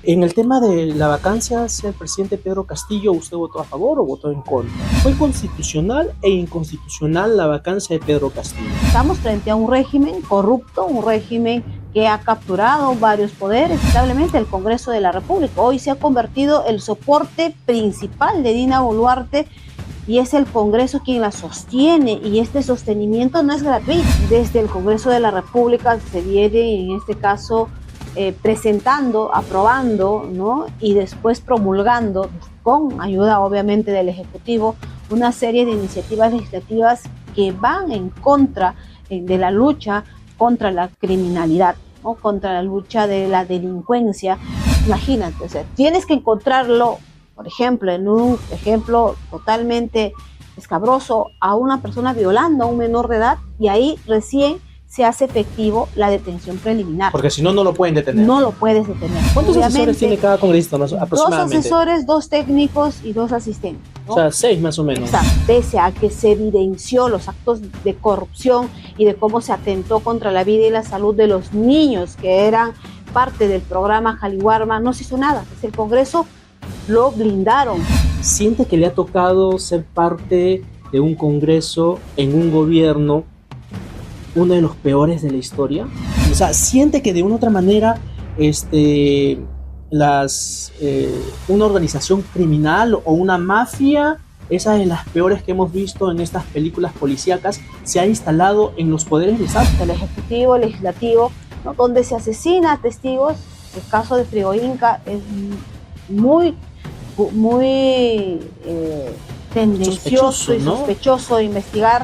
En el tema de la vacancia hacia el presidente Pedro Castillo, ¿usted votó a favor o votó en contra? ¿Fue constitucional e inconstitucional la vacancia de Pedro Castillo? Estamos frente a un régimen corrupto, un régimen que ha capturado varios poderes, lamentablemente el Congreso de la República. Hoy se ha convertido el soporte principal de Dina Boluarte y es el Congreso quien la sostiene, y este sostenimiento no es gratuito. Desde el Congreso de la República se viene, en este caso, presentando, aprobando, ¿no? Y después promulgando, con ayuda obviamente del Ejecutivo, una serie de iniciativas legislativas que van en contra de la lucha contra la criminalidad, ¿no? Contra la lucha de la delincuencia. Imagínate, o sea, tienes que encontrarlo, por ejemplo, en un ejemplo totalmente escabroso, a una persona violando a un menor de edad, y ahí recién se hace efectivo la detención preliminar. Porque si no, no lo pueden detener. No lo puedes detener. ¿Cuántos asesores tiene cada congresista aproximadamente? 2 asesores, 2 técnicos y 2 asistentes, ¿no? O sea, 6 más o menos. Exacto. Pese a que se evidenció los actos de corrupción y de cómo se atentó contra la vida y la salud de los niños que eran parte del programa Jaliwarma, no se hizo nada. El Congreso lo blindaron. ¿Siente que le ha tocado ser parte de un Congreso en un gobierno uno de los peores de la historia? O sea, ¿siente que de una u otra manera una organización criminal o una mafia, esa de las peores que hemos visto en estas películas policíacas, se ha instalado en los poderes del Estado? El Ejecutivo, el Legislativo, ¿no? Donde se asesina a testigos. El caso de Frigo Inca es muy tendencioso y sospechoso de investigar.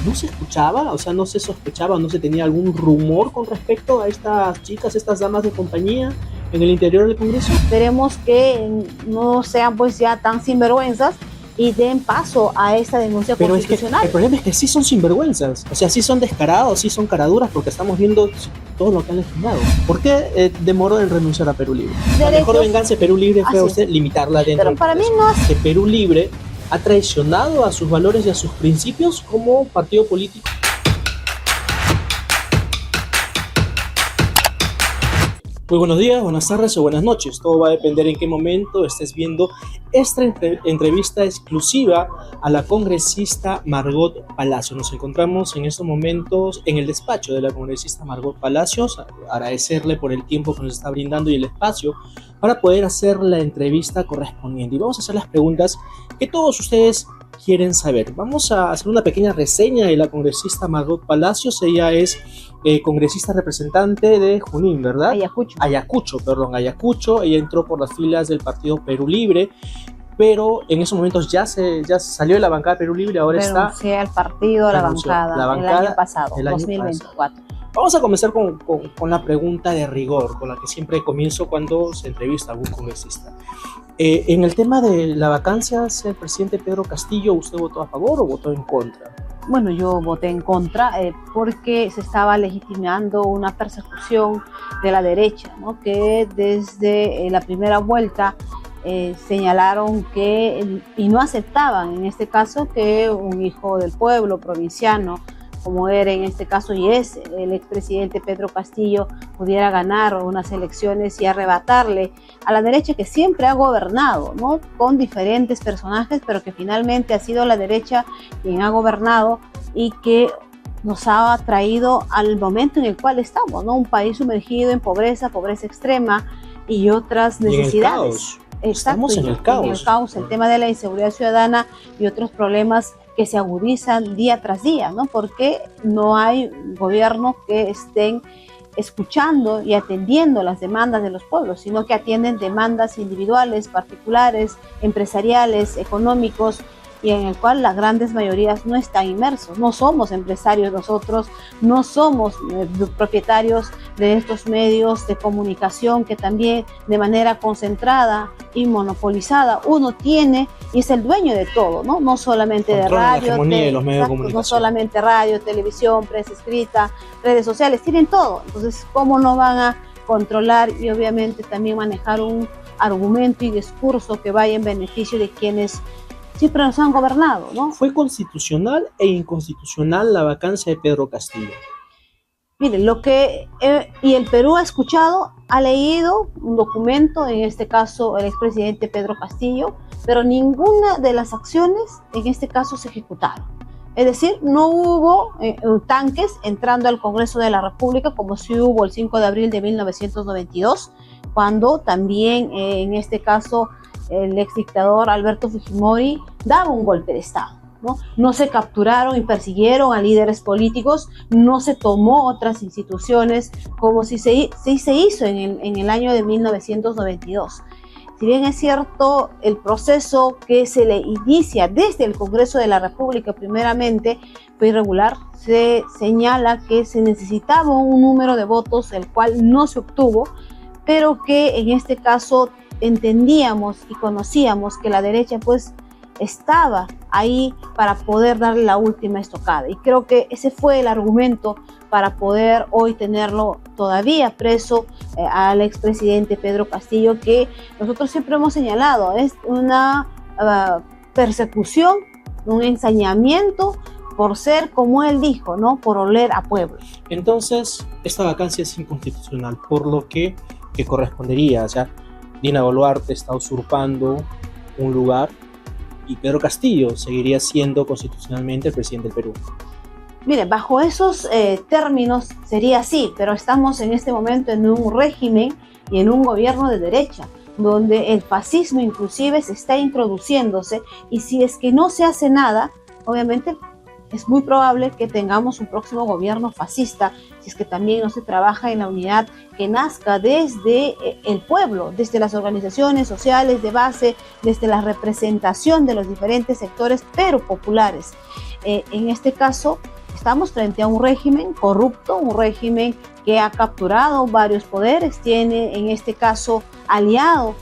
¿No se escuchaba? O sea, ¿no se sospechaba, no se tenía algún rumor con respecto a estas chicas, estas damas de compañía en el interior del Congreso? Esperemos que no sean pues ya tan sinvergüenzas y den paso a esta denuncia constitucional. Es que el problema es que sí son sinvergüenzas, o sea, sí son descarados, sí son caraduras, porque estamos viendo todo lo que han legislado. ¿Por qué demoró en renunciar a Perú Libre? La mejor venganza de Perú Libre fue a usted limitarla dentro del Congreso. Pero para mí no es... Que Perú Libre ha traicionado a sus valores y a sus principios como partido político. Muy buenos días, buenas tardes o buenas noches. Todo va a depender en qué momento estés viendo esta entrevista exclusiva a la congresista Margot Palacios. Nos encontramos en estos momentos en el despacho de la congresista Margot Palacios. Agradecerle por el tiempo que nos está brindando y el espacio para poder hacer la entrevista correspondiente. Y vamos a hacer las preguntas que todos ustedes quieren saber. Vamos a hacer una pequeña reseña de la congresista Margot Palacios. Ella es congresista representante de Junín, ¿verdad? Ayacucho. Ella entró por las filas del partido Perú Libre, pero en esos momentos ya salió de la bancada de Perú Libre, ahora renuncié al partido, la bancada el año pasado, 2024. Vamos a comenzar con la pregunta de rigor, con la que siempre comienzo cuando se entrevista a algún congresista. En el tema de la vacancia hacia el presidente Pedro Castillo, ¿usted votó a favor o votó en contra? Bueno, yo voté en contra porque se estaba legitimando una persecución de la derecha, ¿no? Que desde la primera vuelta señalaron y no aceptaban en este caso que un hijo del pueblo provinciano, como era en este caso y es el expresidente Pedro Castillo, pudiera ganar unas elecciones y arrebatarle a la derecha que siempre ha gobernado, ¿no? Con diferentes personajes, pero que finalmente ha sido la derecha quien ha gobernado y que nos ha traído al momento en el cual estamos, ¿no? Un país sumergido en pobreza extrema y otras necesidades. Estamos en el caos. El tema de la inseguridad ciudadana y otros problemas que se agudizan día tras día, ¿no? Porque no hay gobiernos que estén escuchando y atendiendo las demandas de los pueblos, sino que atienden demandas individuales, particulares, empresariales, económicos, y en el cual las grandes mayorías no están inmersos. No somos empresarios nosotros, no somos propietarios de estos medios de comunicación que también de manera concentrada y monopolizada uno tiene y es el dueño de todo, ¿no? No solamente de radio, no solamente radio, televisión, prensa escrita, redes sociales, tienen todo. Entonces, ¿cómo no van a controlar y obviamente también manejar un argumento y discurso que vaya en beneficio de quienes siempre nos han gobernado, ¿no? ¿Fue constitucional e inconstitucional la vacancia de Pedro Castillo? Miren, y el Perú ha escuchado, ha leído un documento, en este caso el expresidente Pedro Castillo, pero ninguna de las acciones en este caso se ejecutaron. Es decir, no hubo tanques entrando al Congreso de la República como sí hubo el 5 de abril de 1992, cuando también en este caso el ex dictador Alberto Fujimori daba un golpe de Estado. No se capturaron y persiguieron a líderes políticos, no se tomó otras instituciones como si se hizo en el año de 1992. Si bien es cierto, el proceso que se le inicia desde el Congreso de la República primeramente fue irregular, se señala que se necesitaba un número de votos, el cual no se obtuvo, pero que en este caso entendíamos y conocíamos que la derecha pues estaba ahí para poder darle la última estocada, y creo que ese fue el argumento para poder hoy tenerlo todavía preso al expresidente Pedro Castillo, que nosotros siempre hemos señalado es una persecución, un ensañamiento por ser, como él dijo, ¿no?, por oler a pueblo. Entonces, esta vacancia es inconstitucional, por lo que correspondería, o sea, Dina Boluarte está usurpando un lugar y Pedro Castillo seguiría siendo constitucionalmente el presidente del Perú. Mire, bajo esos términos sería así, pero estamos en este momento en un régimen y en un gobierno de derecha, donde el fascismo inclusive se está introduciéndose, y si es que no se hace nada, obviamente es muy probable que tengamos un próximo gobierno fascista, si es que también no se trabaja en la unidad que nazca desde el pueblo, desde las organizaciones sociales de base, desde la representación de los diferentes sectores, pero populares. En este caso, estamos frente a un régimen corrupto, un régimen que ha capturado varios poderes, tiene en este caso aliado,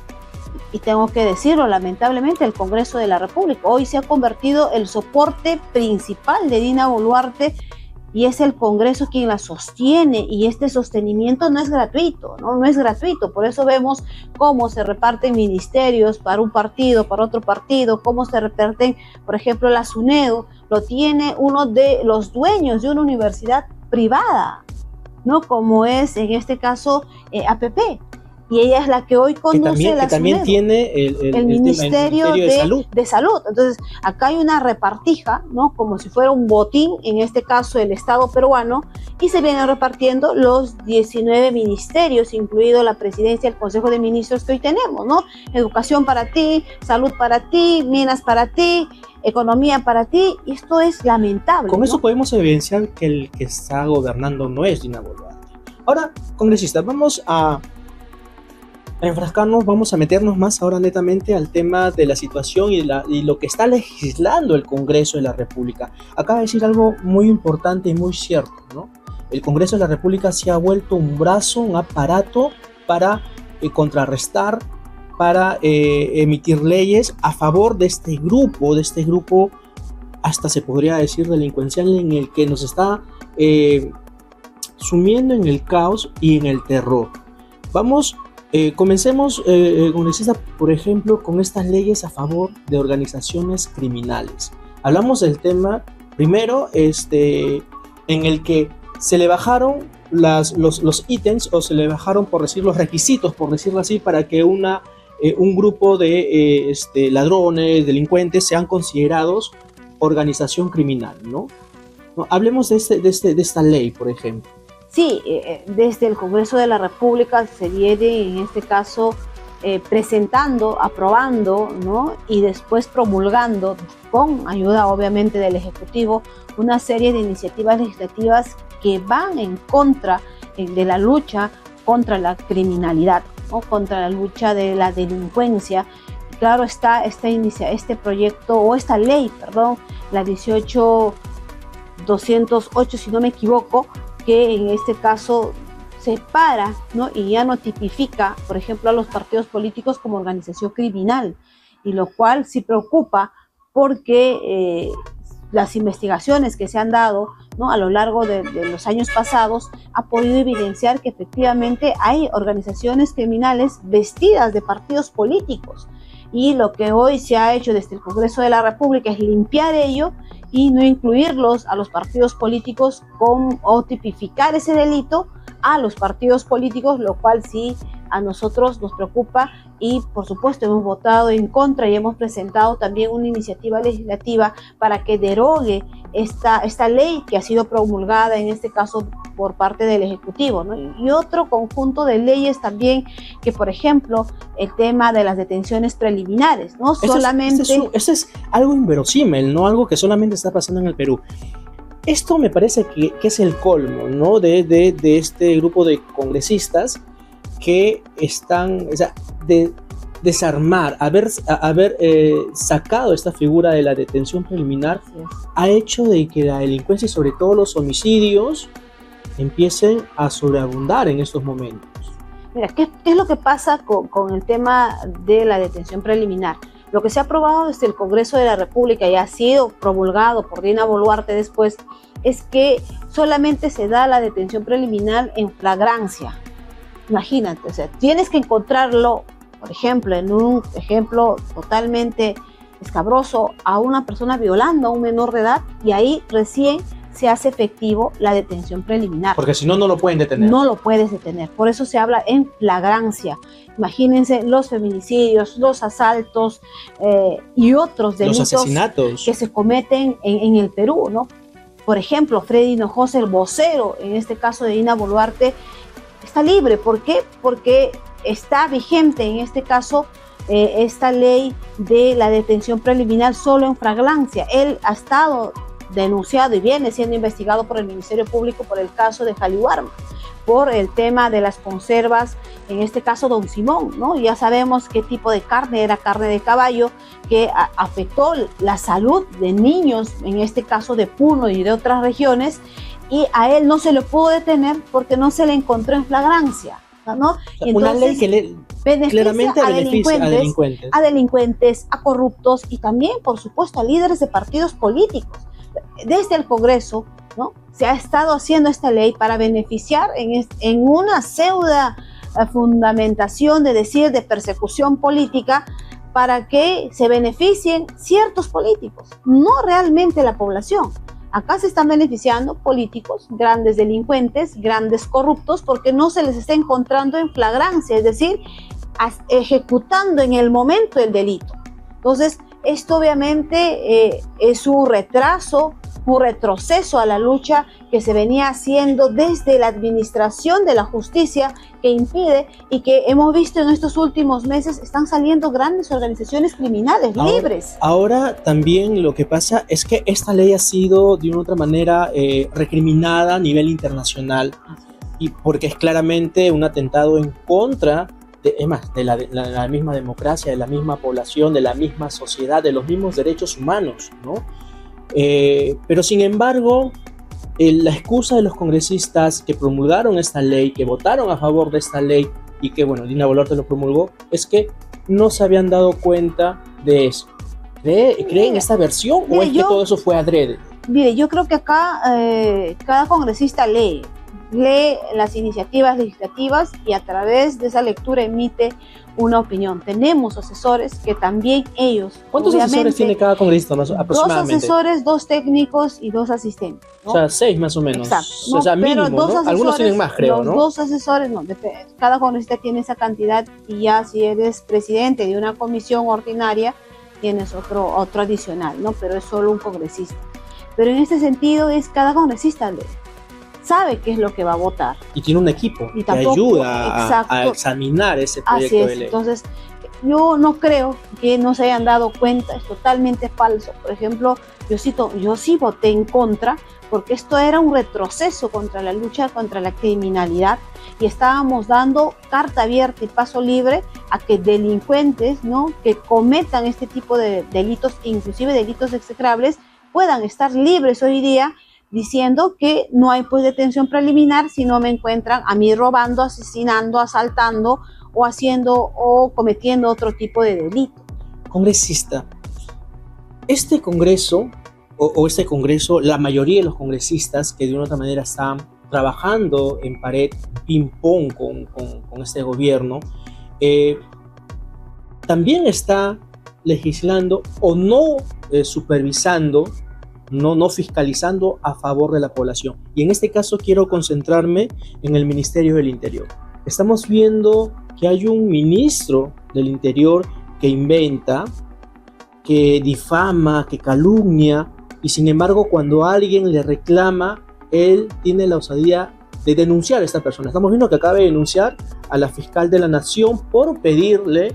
y tengo que decirlo, lamentablemente, el Congreso de la República hoy se ha convertido el soporte principal de Dina Boluarte, y es el Congreso quien la sostiene, y este sostenimiento no es gratuito, no es gratuito. Por eso vemos cómo se reparten ministerios para un partido, para otro partido, cómo se reparten, por ejemplo, la SUNEDU, lo tiene uno de los dueños de una universidad privada, ¿no?, como es en este caso APP. Y ella es la que hoy conduce que también tiene el Ministerio de Salud. Entonces, acá hay una repartija, ¿no?, como si fuera un botín, en este caso el Estado peruano, y se vienen repartiendo los 19 ministerios, incluido la presidencia del Consejo de Ministros que hoy tenemos, ¿no? Educación para ti, salud para ti, minas para ti, economía para ti, y esto es lamentable. Con eso podemos evidenciar que el que está gobernando no es Dina Boluarte. Ahora, congresistas, vamos a enfrascarnos, vamos a meternos más ahora netamente al tema de la situación y lo que está legislando el Congreso de la República. Acaba de decir algo muy importante y muy cierto, ¿no? El Congreso de la República se ha vuelto un brazo, un aparato para contrarrestar, para emitir leyes a favor de este grupo, hasta se podría decir delincuencial, en el que nos está sumiendo en el caos y en el terror. Comencemos, congresista, por ejemplo, con estas leyes a favor de organizaciones criminales. Hablamos del tema, primero, en el que se le bajaron los ítems, o se le bajaron, por decir, los requisitos, por decirlo así, para que un grupo de ladrones, delincuentes, sean considerados organización criminal, ¿no? Hablemos de esta ley, por ejemplo. Sí, desde el Congreso de la República se viene en este caso presentando, aprobando, ¿no?, y después promulgando, con ayuda obviamente del Ejecutivo, una serie de iniciativas legislativas que van en contra de la lucha contra la criminalidad, ¿no?, contra la lucha de la delincuencia. Claro está este proyecto, o esta ley, perdón, la 18.208, si no me equivoco, que en este caso separa, ¿no?, y ya no tipifica, por ejemplo, a los partidos políticos como organización criminal, y lo cual sí preocupa, porque las investigaciones que se han dado, ¿no?, a lo largo de los años pasados ha podido evidenciar que efectivamente hay organizaciones criminales vestidas de partidos políticos. y lo que hoy se ha hecho desde el Congreso de la República es limpiar ello y no incluirlos a los partidos políticos o tipificar ese delito a los partidos políticos, lo cual sí a nosotros nos preocupa y por supuesto hemos votado en contra y hemos presentado también una iniciativa legislativa para que derogue esta ley que ha sido promulgada en este caso por parte del Ejecutivo, ¿no? Y otro conjunto de leyes también que, por ejemplo, el tema de las detenciones preliminares, ¿no? Eso es algo inverosímil, ¿no? Algo que solamente está pasando en el Perú. Esto me parece que es el colmo, ¿no? De este grupo de congresistas que están, o sea, de desarmar, haber sacado esta figura de la detención preliminar, ha hecho de que la delincuencia y sobre todo los homicidios empiecen a sobreabundar en estos momentos. Mira, ¿qué es lo que pasa con el tema de la detención preliminar? Lo que se ha aprobado desde el Congreso de la República y ha sido promulgado por Dina Boluarte después es que solamente se da la detención preliminar en flagrancia. Imagínate, o sea, tienes que encontrarlo, por ejemplo, en un ejemplo totalmente escabroso, a una persona violando a un menor de edad y ahí recién se hace efectivo la detención preliminar. Porque si no, no lo pueden detener. No lo puedes detener. Por eso se habla en flagrancia. Imagínense los feminicidios, los asaltos y otros delitos, los asesinatos que se cometen en el Perú, ¿no? Por ejemplo, Freddy Hinojosa, el vocero, en este caso de Dina Boluarte, está libre. ¿Por qué? Porque está vigente en este caso esta ley de la detención preliminar solo en flagrancia. Él ha estado denunciado y viene siendo investigado por el Ministerio Público por el caso de Jaliwarma, por el tema de las conservas, en este caso Don Simón, ¿no? Ya sabemos qué tipo de carne era, carne de caballo, que afectó la salud de niños, en este caso de Puno y de otras regiones, y a él no se le pudo detener porque no se le encontró en flagrancia, ¿no? Y una ley que claramente beneficia a delincuentes, a corruptos y también, por supuesto, a líderes de partidos políticos. Desde el Congreso, ¿no? Se ha estado haciendo esta ley para beneficiar en una pseudo fundamentación de decir de persecución política para que se beneficien ciertos políticos, no realmente la población. Acá se están beneficiando políticos, grandes delincuentes, grandes corruptos, porque no se les está encontrando en flagrancia, es decir, ejecutando en el momento el delito. Entonces, esto obviamente es un retraso, un retroceso a la lucha que se venía haciendo desde la administración de la justicia, que impide y que hemos visto en estos últimos meses están saliendo grandes organizaciones criminales libres. Ahora también lo que pasa es que esta ley ha sido de una u otra manera recriminada a nivel internacional, y porque es claramente un atentado en contra de la misma democracia, de la misma población, de la misma sociedad, de los mismos derechos humanos, ¿no? Pero sin embargo, la excusa de los congresistas que promulgaron esta ley, que votaron a favor de esta ley y que, bueno, Dina Boluarte lo promulgó, es que no se habían dado cuenta de eso. ¿Creen esta versión o es que todo eso fue adrede? Mire, yo creo que acá cada congresista lee las iniciativas legislativas y a través de esa lectura emite una opinión. Tenemos asesores que también ellos... ¿Cuántos asesores tiene cada congresista aproximadamente? 2 asesores, 2 técnicos y 2 asistentes, ¿no? O sea, 6 más o menos. Exacto. ¿No? O sea, mínimo, ¿no? Algunos tienen más, creo, ¿no? 2 asesores, no, cada congresista tiene esa cantidad y ya si eres presidente de una comisión ordinaria tienes otro adicional, ¿no? Pero es solo un congresista. Pero en este sentido es cada congresista sabe qué es lo que va a votar. Y tiene un equipo que ayuda a examinar ese proyecto de ley. Entonces, yo no creo que no se hayan dado cuenta, es totalmente falso. Por ejemplo, yo sí voté en contra, porque esto era un retroceso contra la lucha contra la criminalidad y estábamos dando carta abierta y paso libre a que delincuentes, ¿no?, que cometan este tipo de delitos, inclusive delitos execrables, puedan estar libres hoy día, diciendo que no hay pues detención preliminar si no me encuentran a mí robando, asesinando, asaltando o cometiendo otro tipo de delito. Congresista, este Congreso, este Congreso, la mayoría de los congresistas que de una u otra manera están trabajando en pared, ping-pong con este gobierno, también está legislando o no supervisando, no fiscalizando a favor de la población. Y en este caso quiero concentrarme en el Ministerio del Interior. Estamos viendo que hay un ministro del Interior que inventa, que difama, que calumnia, y sin embargo cuando alguien le reclama, él tiene la osadía de denunciar a esta persona. Estamos viendo que acaba de denunciar a la fiscal de la Nación por pedirle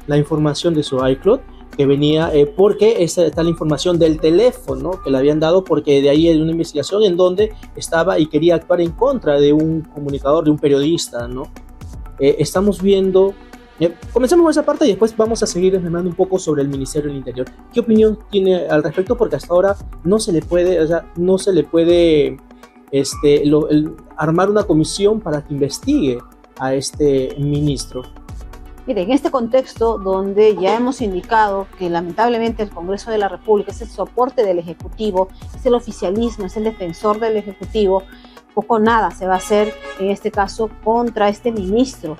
la información de su iCloud, que venía porque está la información del teléfono que le habían dado, porque de ahí hay una investigación en donde estaba y quería actuar en contra de un comunicador, de un periodista, ¿no? Estamos viendo, comencemos con esa parte y después vamos a seguir desmenuzando un poco sobre el Ministerio del Interior. ¿Qué opinión tiene al respecto? Porque hasta ahora no se le puede, armar una comisión para que investigue a este ministro. Mire, en este contexto donde ya hemos indicado que lamentablemente el Congreso de la República es el soporte del Ejecutivo, es el oficialismo, es el defensor del Ejecutivo, poco o nada se va a hacer en este caso contra este ministro,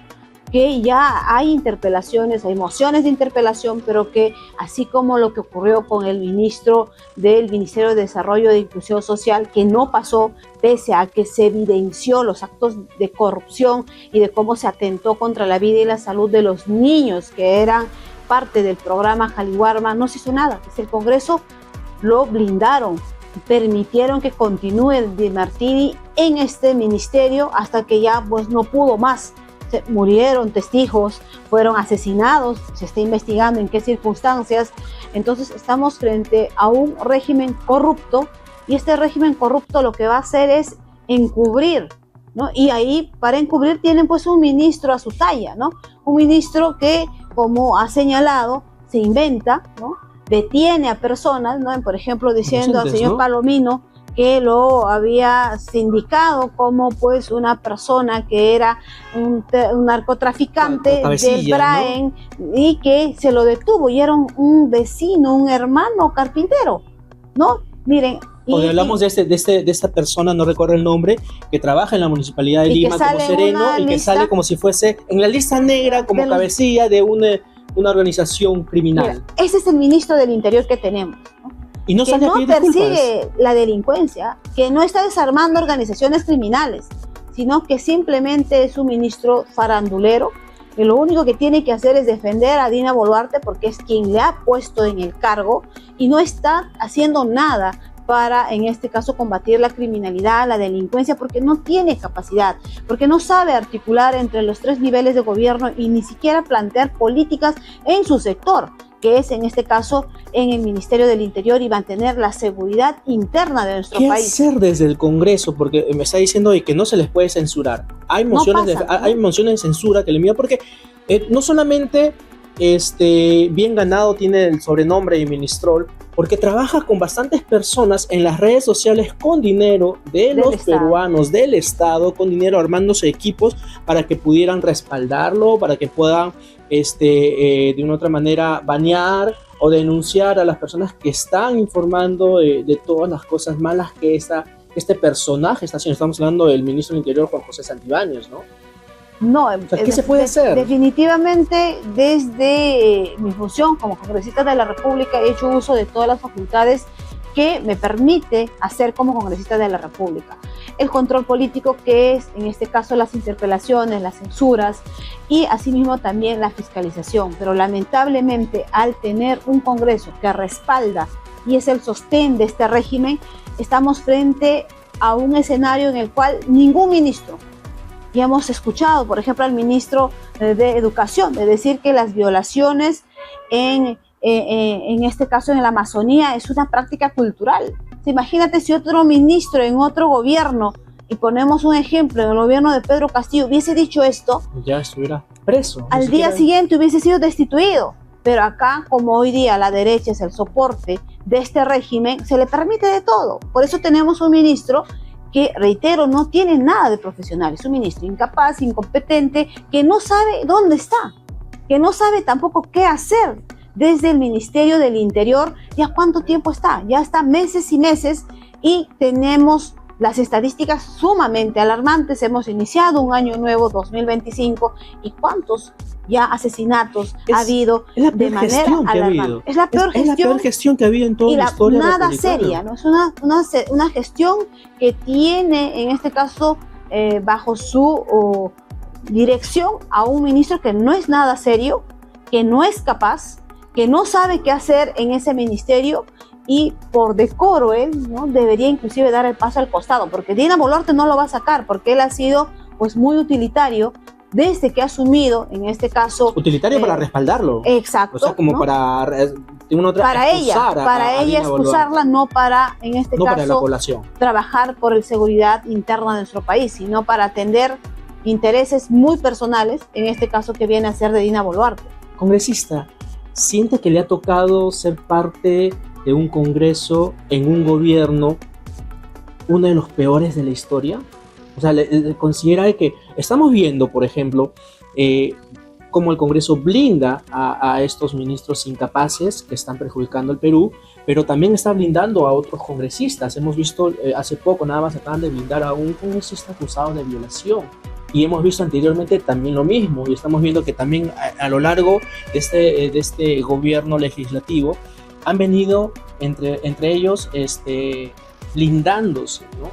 que ya hay interpelaciones, hay mociones de interpelación, pero que así como lo que ocurrió con el ministro del Ministerio de Desarrollo e Inclusión Social, que no pasó pese a que se evidenció los actos de corrupción y de cómo se atentó contra la vida y la salud de los niños que eran parte del programa Jaliwarma, no se hizo nada. El Congreso lo blindaron, permitieron que continúe Di Martini en este ministerio hasta que ya pues no pudo más. Murieron testigos, fueron asesinados, se está investigando en qué circunstancias. Entonces estamos frente a un régimen corrupto, y este régimen corrupto lo que va a hacer es encubrir, ¿no? Y ahí para encubrir tienen pues un ministro a su talla, ¿no? Un ministro que, como ha señalado, se inventa, ¿no? Detiene a personas, ¿no? Por ejemplo, diciendo al señor, ¿no?, Palomino, que lo había sindicado como pues una persona que era un narcotraficante del Braen, ¿no?, y que se lo detuvo, y era un vecino, un hermano carpintero, ¿no? Miren. Cuando hablamos de esta persona, no recuerdo el nombre, que trabaja en la Municipalidad de Lima como sereno y que sale como si fuese en la lista negra como cabecilla de una organización criminal. Mira, ese es el ministro del Interior que tenemos, ¿no? Y no, que no persigue la delincuencia, que no está desarmando organizaciones criminales, sino que simplemente es un ministro farandulero, que lo único que tiene que hacer es defender a Dina Boluarte porque es quien le ha puesto en el cargo, y no está haciendo nada para, en este caso, combatir la criminalidad, la delincuencia, porque no tiene capacidad, porque no sabe articular entre los tres niveles de gobierno y ni siquiera plantear políticas en su sector, que es en este caso en el Ministerio del Interior, y mantener la seguridad interna de nuestro país. ¿Qué hacer desde el Congreso? Porque me está diciendo que no se les puede censurar. Hay mociones, hay mociones de censura que le envían, porque no solamente bien ganado tiene el sobrenombre de ministrol, porque trabaja con bastantes personas en las redes sociales con dinero de los peruanos, del Estado, con dinero, armándose equipos para que pudieran respaldarlo, para que puedan de una otra manera banear o denunciar a las personas que están informando de todas las cosas malas que este personaje está haciendo. Estamos hablando del ministro del Interior, Juan José Santibáñez, ¿no? No, o sea, ¿qué se puede hacer? Definitivamente, desde mi función como congresista de la República, he hecho uso de todas las facultades que me permite hacer como congresista de la República. El control político, que es en este caso las interpelaciones, las censuras, y asimismo también la fiscalización. Pero lamentablemente, al tener un Congreso que respalda y es el sostén de este régimen, estamos frente a un escenario en el cual ningún ministro, y hemos escuchado, por ejemplo, al ministro de Educación, de decir que las violaciones en este caso en la Amazonía es una práctica cultural. Imagínate si otro ministro en otro gobierno, y ponemos un ejemplo, en el gobierno de Pedro Castillo, hubiese dicho esto, ya estuviera preso. Al día siguiente hubiese sido destituido. Pero acá, como hoy día la derecha es el soporte de este régimen, se le permite de todo. Por eso tenemos un ministro que, reitero, no tiene nada de profesional. Es un ministro incapaz, incompetente, que no sabe dónde está, que no sabe tampoco qué hacer desde el Ministerio del Interior. ¿Ya cuánto tiempo está? Ya está meses y meses, y tenemos las estadísticas sumamente alarmantes. Hemos iniciado un año nuevo, 2025, y ¿cuántos ya asesinatos ha Es habido la de peor manera gestión que ha alarmante. habido. Es la peor Es la peor gestión que ha habido en toda y la historia nada republicana. seria, ¿no? Es una gestión que tiene, en este caso, bajo su dirección a un ministro que no es nada serio, que no es capaz, que no sabe qué hacer en ese ministerio, y por decoro él, ¿no?, debería inclusive dar el paso al costado, porque Dina Boluarte no lo va a sacar, porque él ha sido pues muy utilitario desde que ha asumido, en este caso... Utilitario para respaldarlo. Exacto. O sea, como, ¿no?, para ella expulsarla, no para, en este caso, para la población, trabajar por la seguridad interna de nuestro país, sino para atender intereses muy personales, en este caso que viene a ser de Dina Boluarte. Congresista, ¿siente que le ha tocado ser parte de un Congreso en un gobierno uno de los peores de la historia? O sea, considera que estamos viendo, por ejemplo, cómo el Congreso blinda a estos ministros incapaces que están perjudicando al Perú, pero también está blindando a otros congresistas. Hemos visto hace poco, nada más acaban de blindar a un congresista acusado de violación. Y hemos visto anteriormente también lo mismo, y estamos viendo que también a lo largo de este gobierno legislativo han venido entre ellos blindándose, ¿no?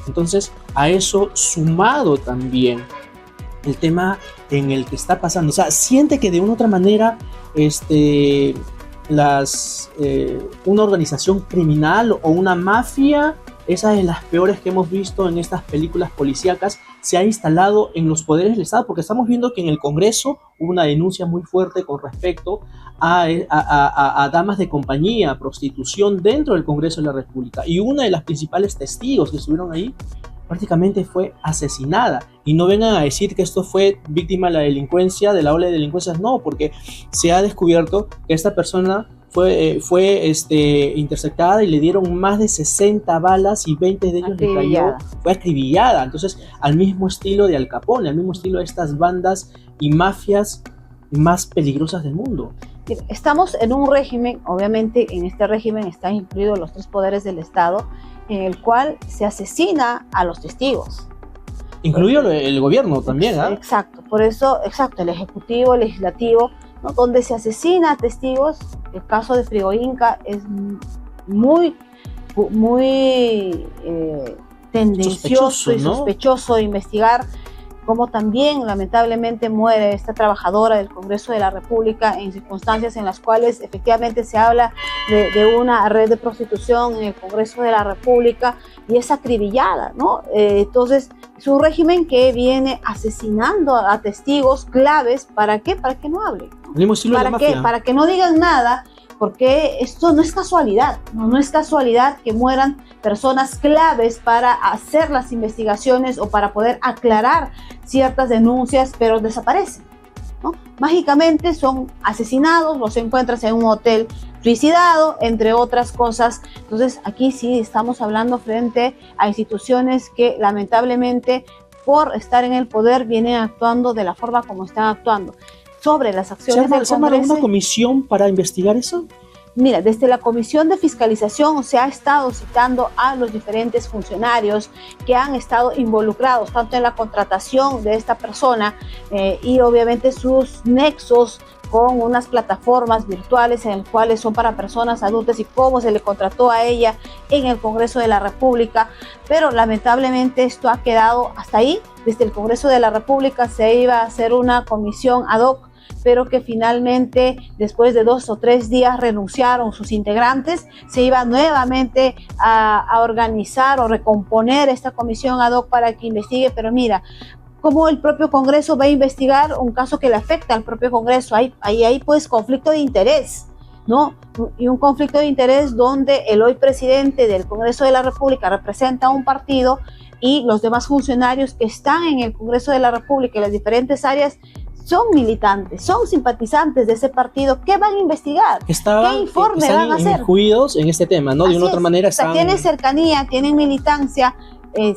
Entonces, a eso sumado también el tema en el que está pasando, o sea, siente que de una u otra manera una organización criminal o una mafia, esa de las peores que hemos visto en estas películas policíacas, se ha instalado en los poderes del Estado, porque estamos viendo que en el Congreso hubo una denuncia muy fuerte con respecto a damas de compañía, prostitución dentro del Congreso de la República, y una de las principales testigos que estuvieron ahí prácticamente fue asesinada. Y no vengan a decir que esto fue víctima de la delincuencia, de la ola de delincuencias, no, porque se ha descubierto que esta persona fue interceptada y le dieron más de 60 balas y 20 de ellos le cayó, fue acribillada. Entonces, al mismo estilo de Al Capone, al mismo estilo de estas bandas y mafias más peligrosas del mundo. Estamos en un régimen, obviamente en este régimen están incluidos los tres poderes del Estado, en el cual se asesina a los testigos. Incluido el gobierno también, ¿ah? Exacto, por eso, exacto, el ejecutivo, el legislativo, ¿no?, donde se asesina a testigos. El caso de Frigo Inca es muy tendencioso y sospechoso de investigar, como también lamentablemente muere esta trabajadora del Congreso de la República en circunstancias en las cuales efectivamente se habla de una red de prostitución en el Congreso de la República y es acribillada, ¿no? Entonces, es un régimen que viene asesinando a testigos claves. ¿Para qué? Para que no hablen, ¿no? ¿Para qué? Para que no digan nada, porque esto no es casualidad, no es casualidad que mueran personas claves para hacer las investigaciones o para poder aclarar ciertas denuncias, pero desaparecen, ¿no? Mágicamente son asesinados, los encuentras en un hotel suicidado, entre otras cosas. Entonces aquí sí estamos hablando frente a instituciones que lamentablemente por estar en el poder vienen actuando de la forma como están actuando. Sobre las acciones del Congreso. ¿Se arma una comisión para investigar eso? Mira, desde la Comisión de Fiscalización se ha estado citando a los diferentes funcionarios que han estado involucrados tanto en la contratación de esta persona y obviamente sus nexos con unas plataformas virtuales en las cuales son para personas adultas y cómo se le contrató a ella en el Congreso de la República, pero lamentablemente esto ha quedado hasta ahí. Desde el Congreso de la República se iba a hacer una comisión ad hoc, pero que finalmente después de 2 o 3 días renunciaron sus integrantes. Se iba nuevamente a organizar o recomponer esta comisión ad hoc para que investigue, pero mira, cómo el propio Congreso va a investigar un caso que le afecta al propio Congreso. Hay pues conflicto de interés, ¿no? Y un conflicto de interés donde el hoy presidente del Congreso de la República representa a un partido y los demás funcionarios que están en el Congreso de la República en las diferentes áreas son militantes, son simpatizantes de ese partido. ¿Qué van a investigar? ¿Qué informe van a hacer? Están incluidos en este tema, ¿no? De una otra manera están... Tienen cercanía, tienen militancia,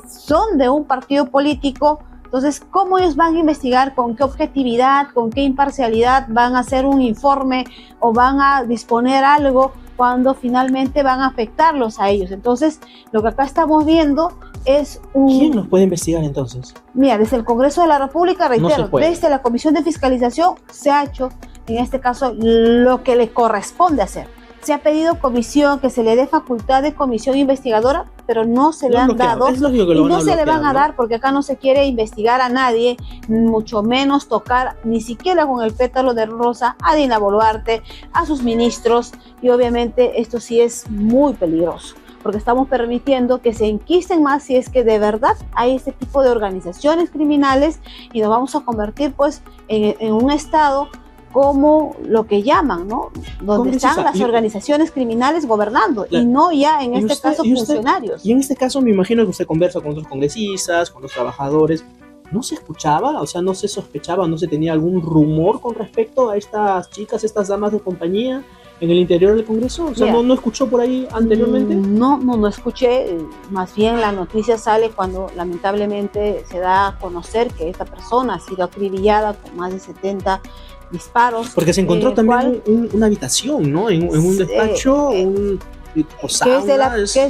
son de un partido político. Entonces, ¿cómo ellos van a investigar? ¿Con qué objetividad? ¿Con qué imparcialidad van a hacer un informe o van a disponer algo cuando finalmente van a afectarlos a ellos. Entonces, lo que acá estamos viendo es ¿Quién los puede investigar entonces? Mira, desde el Congreso de la República, reitero, No desde la Comisión de Fiscalización se ha hecho, en este caso, lo que le corresponde hacer. Se ha pedido comisión, que se le dé facultad de comisión investigadora, pero no se le han dado, es lógico que y lo van no a se le bloquear, van a ¿no? dar, porque acá no se quiere investigar a nadie, mucho menos tocar, ni siquiera con el pétalo de rosa, a Dina Boluarte, a sus ministros, y obviamente esto sí es muy peligroso, porque estamos permitiendo que se enquisten más si es que de verdad hay este tipo de organizaciones criminales, y nos vamos a convertir pues en un estado como lo que llaman, ¿no? Donde están las organizaciones criminales gobernando, y no ya en este caso funcionarios. Y en este caso me imagino que usted conversa con otros congresistas, con los trabajadores. ¿No se escuchaba? O sea, ¿no se sospechaba, no se tenía algún rumor con respecto a estas chicas, estas damas de compañía en el interior del Congreso? O sea, ¿no escuchó por ahí anteriormente? No escuché. Más bien la noticia sale cuando lamentablemente se da a conocer que esta persona ha sido acribillada con más de 70 disparos. Porque se encontró también una habitación, ¿no? En un despacho, que es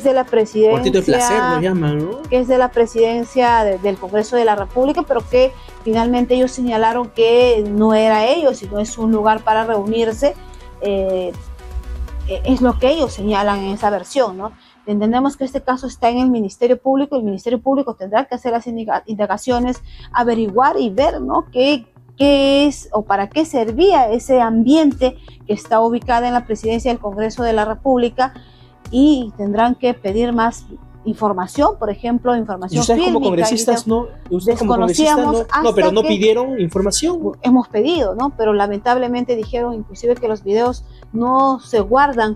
de la presidencia, cuartito de placer lo llaman, ¿no? Que es de la presidencia del Congreso de la República, pero que finalmente ellos señalaron que no era ellos, sino es un lugar para reunirse. Es lo que ellos señalan en esa versión, ¿no? Entendemos que este caso está en el Ministerio Público. El Ministerio Público tendrá que hacer las indagaciones, averiguar y ver, ¿no?, qué es o para qué servía ese ambiente que está ubicado en la presidencia del Congreso de la República, y tendrán que pedir más información, por ejemplo, información fílmica. Como congresistas pero no pidieron información. Hemos pedido, ¿no? Pero lamentablemente dijeron inclusive que los videos no se guardan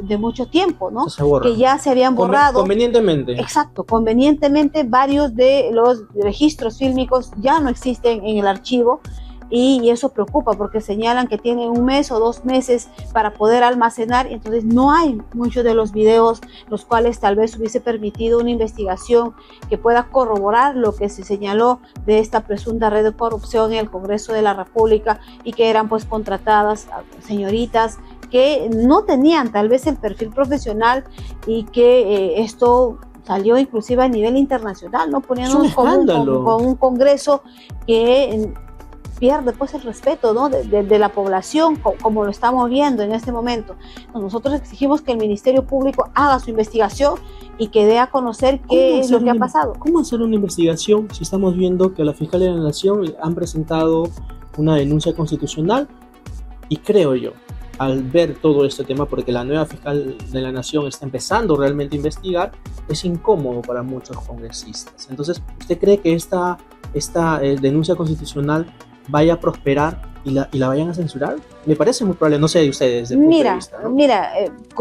de mucho tiempo, ¿no? Que ya se habían borrado. Convenientemente. Exacto, convenientemente varios de los registros fílmicos ya no existen en el archivo. Y eso preocupa porque señalan que tienen 1 mes o 2 meses para poder almacenar, y entonces no hay muchos de los videos los cuales tal vez hubiese permitido una investigación que pueda corroborar lo que se señaló de esta presunta red de corrupción en el Congreso de la República, y que eran pues contratadas señoritas que no tenían tal vez el perfil profesional, y que esto salió inclusive a nivel internacional, ¿no? Poniéndonos con un Congreso que pierde pues el respeto, ¿no?, de la población, como lo estamos viendo en este momento. Nosotros exigimos que el Ministerio Público haga su investigación y que dé a conocer qué es lo que ha pasado. ¿Cómo hacer una investigación si estamos viendo que a la Fiscalía de la Nación le han presentado una denuncia constitucional? Y creo yo, al ver todo este tema, porque la nueva Fiscal de la Nación está empezando realmente a investigar, es incómodo para muchos congresistas. Entonces, ¿usted cree que esta denuncia constitucional vaya a prosperar y la vayan a censurar? Me parece muy probable, no sé de ustedes. Mira,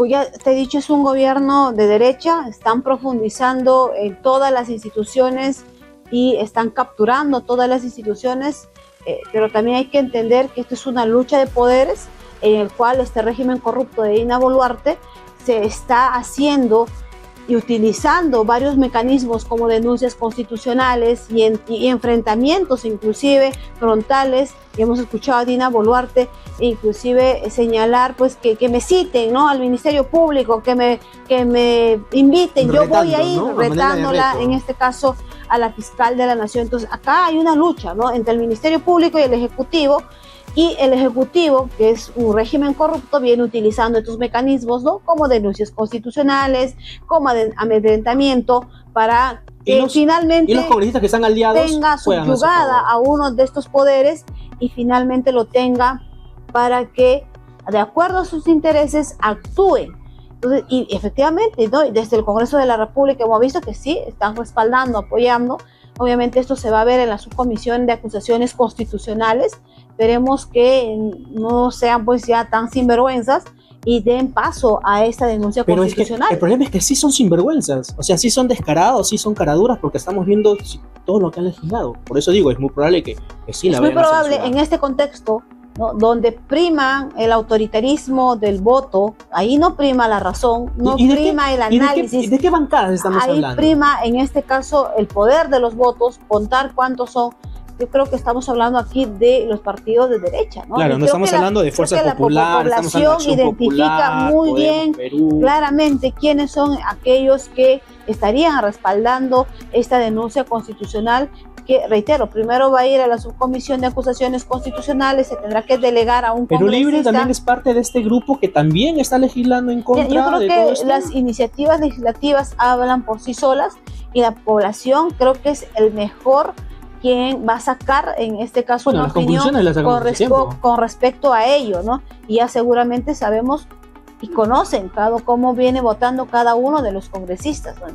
ya te he dicho, es un gobierno de derecha, están profundizando en todas las instituciones y están capturando todas las instituciones, pero también hay que entender que esto es una lucha de poderes en el cual este régimen corrupto de Dina Boluarte se está haciendo y utilizando varios mecanismos como denuncias constitucionales y enfrentamientos inclusive frontales. Y hemos escuchado a Dina Boluarte inclusive señalar pues que me citen, ¿no?, al Ministerio Público, que me inviten, yo voy a ir, ¿no?, retándola, en este caso a la Fiscal de la Nación. Entonces acá hay una lucha, ¿no?, entre el Ministerio Público y el Ejecutivo. Y el Ejecutivo, que es un régimen corrupto, viene utilizando estos mecanismos, ¿no?, como denuncias constitucionales, como amedrentamiento, para que finalmente los congresistas que están aliados tenga subyugada a uno de estos poderes, y finalmente lo tenga para que, de acuerdo a sus intereses, actúen. Entonces, y efectivamente, ¿no?, desde el Congreso de la República hemos visto que sí, están respaldando, apoyando. Obviamente esto se va a ver en la subcomisión de acusaciones constitucionales. Esperemos que no sean pues ya tan sinvergüenzas y den paso a esta denuncia constitucional. Es que el problema es que sí son sinvergüenzas, o sea, sí son descarados, sí son caraduras, porque estamos viendo todo lo que han legislado. Por eso digo, es muy probable que sí la vayan a censurar. Es muy probable en este contexto, ¿no?, donde prima el autoritarismo del voto, ahí no prima la razón, no prima el análisis. ¿De qué bancadas estamos hablando? Ahí prima en este caso el poder de los votos, contar cuántos son, yo creo que estamos hablando aquí de los partidos de derecha, ¿no? Claro, no estamos hablando de Fuerza Popular, la población identifica muy bien claramente quiénes son aquellos que estarían respaldando esta denuncia constitucional, que, reitero, primero va a ir a la subcomisión de acusaciones constitucionales, se tendrá que delegar a un Perú congresista. Libre también es parte de este grupo que también está legislando en contra de todo esto. Yo creo que las iniciativas legislativas hablan por sí solas, y la población creo que es el mejor quien va a sacar en este caso una opinión con respecto a ello, ¿no? Y ya seguramente sabemos y conocen cómo viene votando cada uno de los congresistas, ¿no?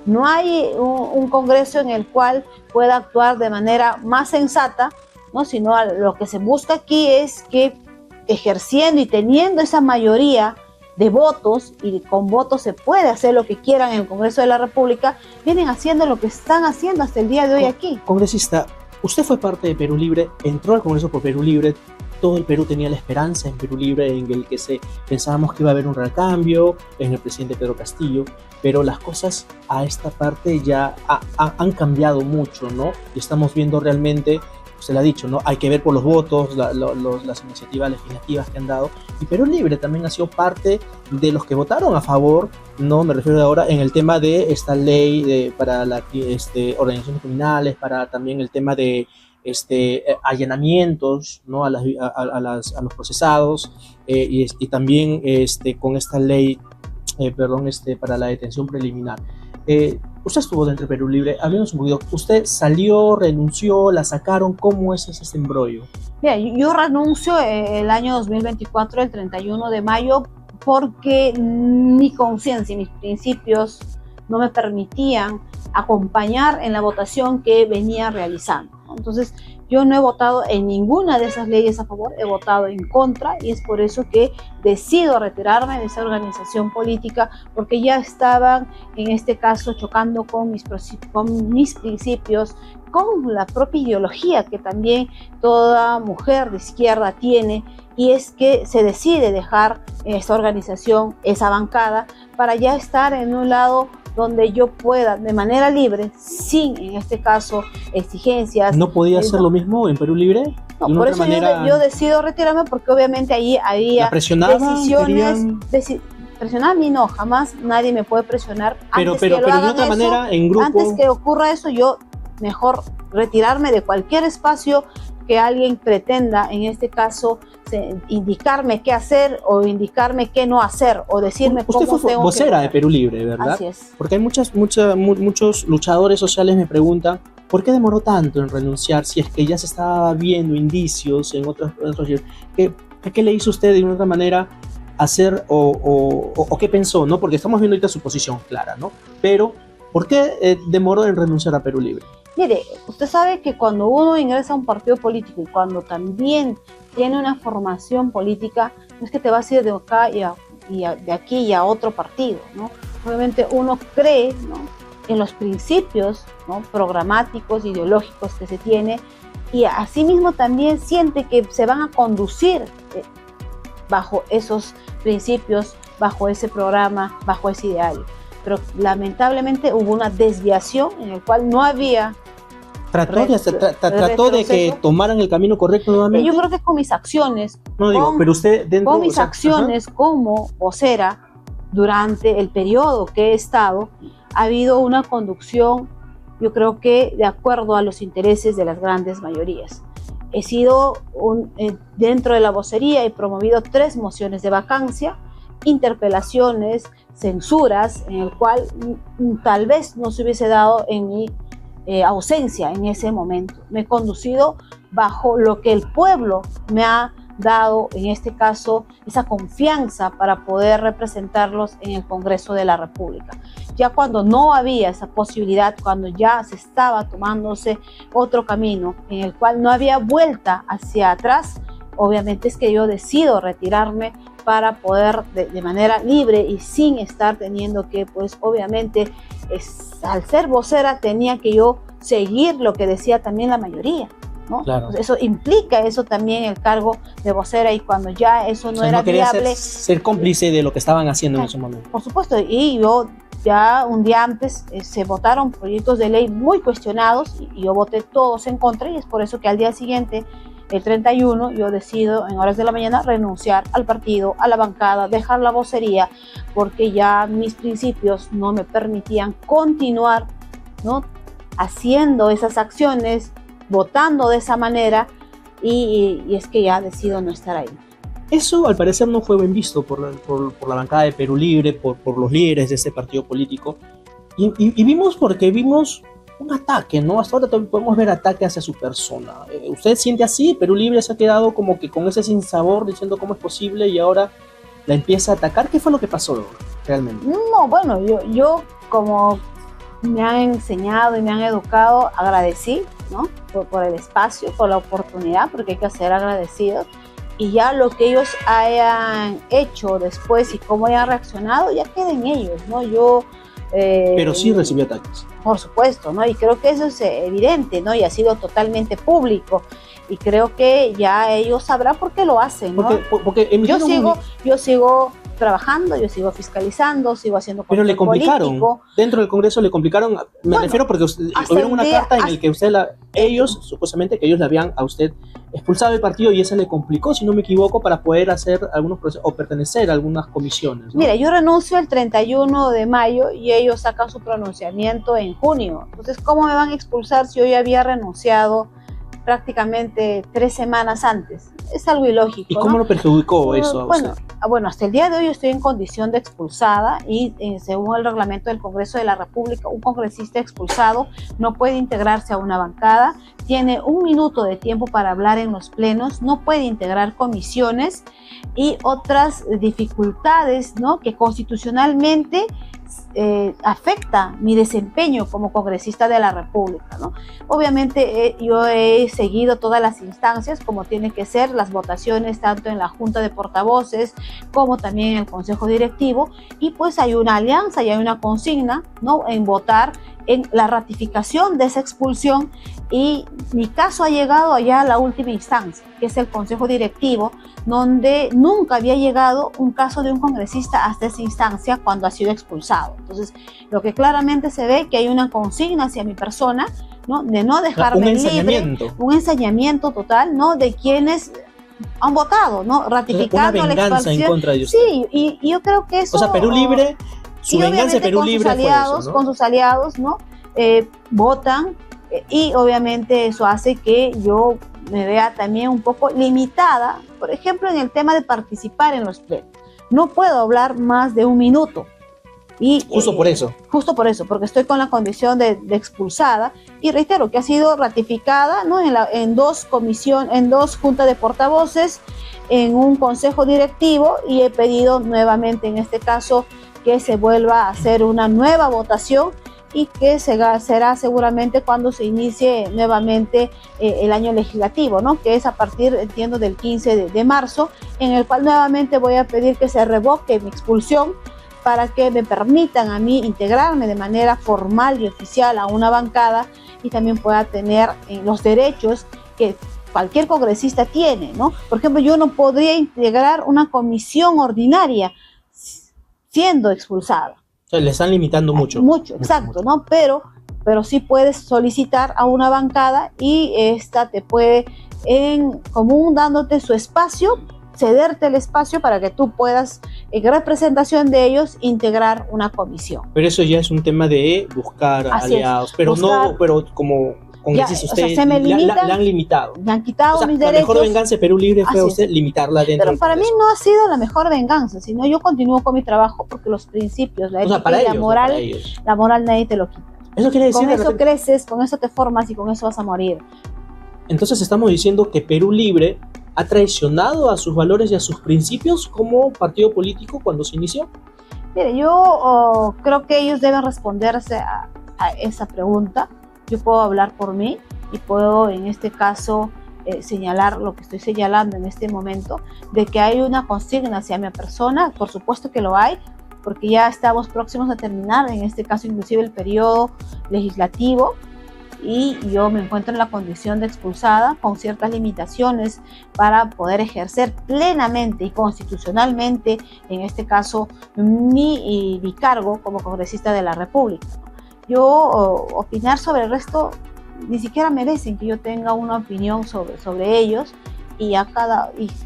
No hay un congreso en el cual pueda actuar de manera más sensata, ¿no? Sino lo que se busca aquí es que, ejerciendo y teniendo esa mayoría de votos, y con votos se puede hacer lo que quieran en el Congreso de la República, vienen haciendo lo que están haciendo hasta el día de hoy aquí. Congresista, usted fue parte de Perú Libre, entró al Congreso por Perú Libre, todo el Perú tenía la esperanza en Perú Libre, en el que pensábamos que iba a haber un recambio en el presidente Pedro Castillo, pero las cosas a esta parte ya han cambiado mucho, ¿no? Y estamos viendo realmente, usted lo ha dicho, ¿no? Hay que ver por los votos, las iniciativas legislativas que han dado, y Perú Libre también ha sido parte de los que votaron a favor, ¿no? Me refiero ahora en el tema de esta ley para organizaciones criminales, para también el tema de allanamientos, ¿no? a los procesados, y también con esta ley para la detención preliminar. Usted estuvo dentro de Perú Libre, háblenos un poquito. ¿Usted salió, renunció, la sacaron? ¿Cómo es ese embrollo? Mira, yo renuncio el año 2024, el 31 de mayo, porque mi conciencia y mis principios no me permitían acompañar en la votación que venía realizando, ¿no? Entonces, yo no he votado en ninguna de esas leyes a favor, he votado en contra, y es por eso que decido retirarme de esa organización política, porque ya estaban, en este caso, chocando con mis principios, con la propia ideología que también toda mujer de izquierda tiene, y es que se decide dejar esta organización, esa bancada, para ya estar en un lado donde yo pueda, de manera libre, sin, en este caso, exigencias. ¿No podía hacer lo mismo en Perú Libre? No, por eso yo decido retirarme, porque obviamente ahí había decisiones. Presionar a mí no, jamás nadie me puede presionar. Pero de otra manera, en grupo. Antes que ocurra eso, yo mejor retirarme de cualquier espacio que alguien pretenda, en este caso, indicarme qué hacer o indicarme qué no hacer, o decirme cómo tengo que votar. Usted fue vocera de Perú Libre, ¿verdad? Así es. Porque hay muchos luchadores sociales me preguntan, ¿por qué demoró tanto en renunciar si es que ya se estaba viendo indicios en otros ¿qué le hizo usted de una otra manera hacer o qué pensó, ¿no? Porque estamos viendo ahorita su posición clara, ¿no? Pero, ¿por qué demoró en renunciar a Perú Libre? Mire, usted sabe que cuando uno ingresa a un partido político y cuando también tiene una formación política, no es que te vas a ir de acá de aquí y a otro partido, ¿no? Obviamente uno cree, ¿no?, en los principios, ¿no?, programáticos, ideológicos que se tiene, y asimismo también siente que se van a conducir bajo esos principios, bajo ese programa, bajo ese ideal. Pero lamentablemente hubo una desviación en el cual no había... Trató de que tomaran el camino correcto nuevamente. Yo creo que con mis acciones, pero usted con mis acciones como vocera durante el periodo que he estado, ha habido una conducción, yo creo que de acuerdo a los intereses de las grandes mayorías. He sido dentro de la vocería, he promovido 3 mociones de vacancia, interpelaciones, censuras, en el cual tal vez no se hubiese dado en mi ausencia en ese momento. Me he conducido bajo lo que el pueblo me ha dado, en este caso, esa confianza para poder representarlos en el Congreso de la República. Ya cuando no había esa posibilidad, cuando ya se estaba tomándose otro camino en el cual no había vuelta hacia atrás, obviamente es que yo decido retirarme para poder de manera libre y sin estar teniendo que, pues obviamente, al ser vocera tenía que yo seguir lo que decía también la mayoría, ¿no? Claro. Pues eso implica eso también, el cargo de vocera, y cuando ya eso no era no quería viable, ser cómplice de lo que estaban haciendo en ese momento. Por supuesto, y yo ya un día antes se votaron proyectos de ley muy cuestionados y yo voté todos en contra, y es por eso que al día siguiente, el 31, yo decido en horas de la mañana renunciar al partido, a la bancada, dejar la vocería, porque ya mis principios no me permitían continuar, ¿no?, haciendo esas acciones, votando de esa manera, y es que ya decido no estar ahí. Eso al parecer no fue bien visto por la bancada de Perú Libre, por los líderes de este partido político, y vimos un ataque, ¿no? Hasta ahora podemos ver ataque hacia su persona. ¿Usted siente así? Perú Libre se ha quedado como que con ese sinsabor, diciendo cómo es posible, y ahora la empieza a atacar. ¿Qué fue lo que pasó realmente? No, bueno, yo como me han enseñado y me han educado, agradecí, ¿no?, por el espacio, por la oportunidad, porque hay que ser agradecidos. Y ya lo que ellos hayan hecho después y cómo hayan reaccionado, ya queden ellos, ¿no? Pero sí recibió ataques. Por supuesto, ¿no? Y creo que eso es evidente, ¿no? Y ha sido totalmente público. Y creo que ya ellos sabrán por qué lo hacen, ¿no? Porque yo sigo trabajando, yo sigo fiscalizando, sigo haciendo control político. Pero le complicaron, político. Dentro del Congreso le complicaron, me refiero porque tuvieron una carta en la que ellos, supuestamente que ellos le habían a usted expulsado del partido, y eso le complicó, si no me equivoco, para poder hacer algunos procesos o pertenecer a algunas comisiones, ¿no? Mira, yo renuncio el 31 de mayo y ellos sacan su pronunciamiento en junio. Entonces, ¿cómo me van a expulsar si yo ya había renunciado prácticamente 3 semanas antes? Es algo ilógico. ¿Y cómo, ¿no?, lo perjudicó eso a usted? Bueno, hasta el día de hoy estoy en condición de expulsada, y según el reglamento del Congreso de la República, un congresista expulsado no puede integrarse a una bancada, tiene 1 minuto de tiempo para hablar en los plenos, no puede integrar comisiones y otras dificultades, ¿no?, que constitucionalmente afecta mi desempeño como congresista de la República, ¿no? Obviamente yo he seguido todas las instancias como tiene que ser, las votaciones tanto en la Junta de Portavoces como también en el Consejo Directivo, y pues hay una alianza y hay una consigna, ¿no?, en votar en la ratificación de esa expulsión, y mi caso ha llegado allá a la última instancia, que es el Consejo Directivo, donde nunca había llegado un caso de un congresista hasta esa instancia cuando ha sido expulsado. Entonces, lo que claramente se ve que hay una consigna hacia mi persona, ¿no?, de no dejarme libre, un ensañamiento total, ¿no?, de quienes han votado, ¿no?, ratificando la expulsión. En contra de usted. Sí, y yo creo que eso... O sea, Perú Libre, su venganza de Perú Libre fue eso, ¿no? Con sus aliados, ¿no?, votan, y obviamente eso hace que yo me vea también un poco limitada, por ejemplo, en el tema de participar en los plenos. No puedo hablar más de 1 minuto. Y, justo por eso, porque estoy con la condición de expulsada, y reitero que ha sido ratificada, ¿no?, en 2 comisiones, en 2 juntas de portavoces, en un consejo directivo, y he pedido nuevamente en este caso que se vuelva a hacer una nueva votación, y que será seguramente cuando se inicie nuevamente el año legislativo, ¿no?, que es a partir, entiendo, del 15 de marzo, en el cual nuevamente voy a pedir que se revoque mi expulsión para que me permitan a mí integrarme de manera formal y oficial a una bancada, y también pueda tener los derechos que cualquier congresista tiene, ¿no? Por ejemplo, yo no podría integrar una comisión ordinaria siendo expulsada. O sea, le están limitando mucho. Mucho, exacto, ¿no? Pero sí puedes solicitar a una bancada, y esta te puede, en común, dándote su espacio, cederte el espacio para que tú puedas, en representación de ellos, integrar una comisión. Pero eso ya es un tema de buscar aliados, pero como congresista usted, se me limita, la han limitado. Me han quitado mis derechos. La mejor venganza de Perú Libre fue a usted limitarla dentro. Pero para mí no ha sido la mejor venganza, sino yo continúo con mi trabajo, porque los principios, la ética y la moral nadie te lo quita. Eso quiere decir, con eso creces, con eso te formas, y con eso vas a morir. Entonces estamos diciendo que Perú Libre ha traicionado a sus valores y a sus principios como partido político cuando se inició. Mire, yo creo que ellos deben responderse a esa pregunta. Yo puedo hablar por mí y puedo, en este caso, señalar lo que estoy señalando en este momento, de que hay una consigna hacia mi persona. Por supuesto que lo hay, porque ya estamos próximos a terminar, en este caso inclusive el periodo legislativo, y yo me encuentro en la condición de expulsada con ciertas limitaciones para poder ejercer plenamente y constitucionalmente, en este caso, mi cargo como congresista de la República. Yo opinar sobre el resto, ni siquiera merecen que yo tenga una opinión sobre ellos, y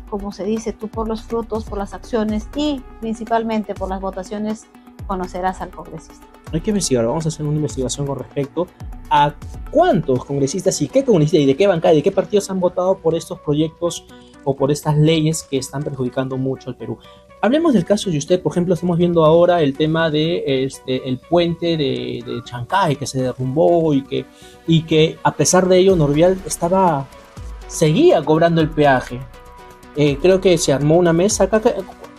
como se dice, tú por los frutos, por las acciones y principalmente por las votaciones conocerás al congresista. Hay que investigar, vamos a hacer una investigación con respecto a cuántos congresistas y qué congresistas y de qué bancada y de qué partidos han votado por estos proyectos o por estas leyes que están perjudicando mucho al Perú. Hablemos del caso de usted, por ejemplo, estamos viendo ahora el tema de el puente de Chancay que se derrumbó y que a pesar de ello Norvial seguía cobrando el peaje. Creo que se armó una mesa acá.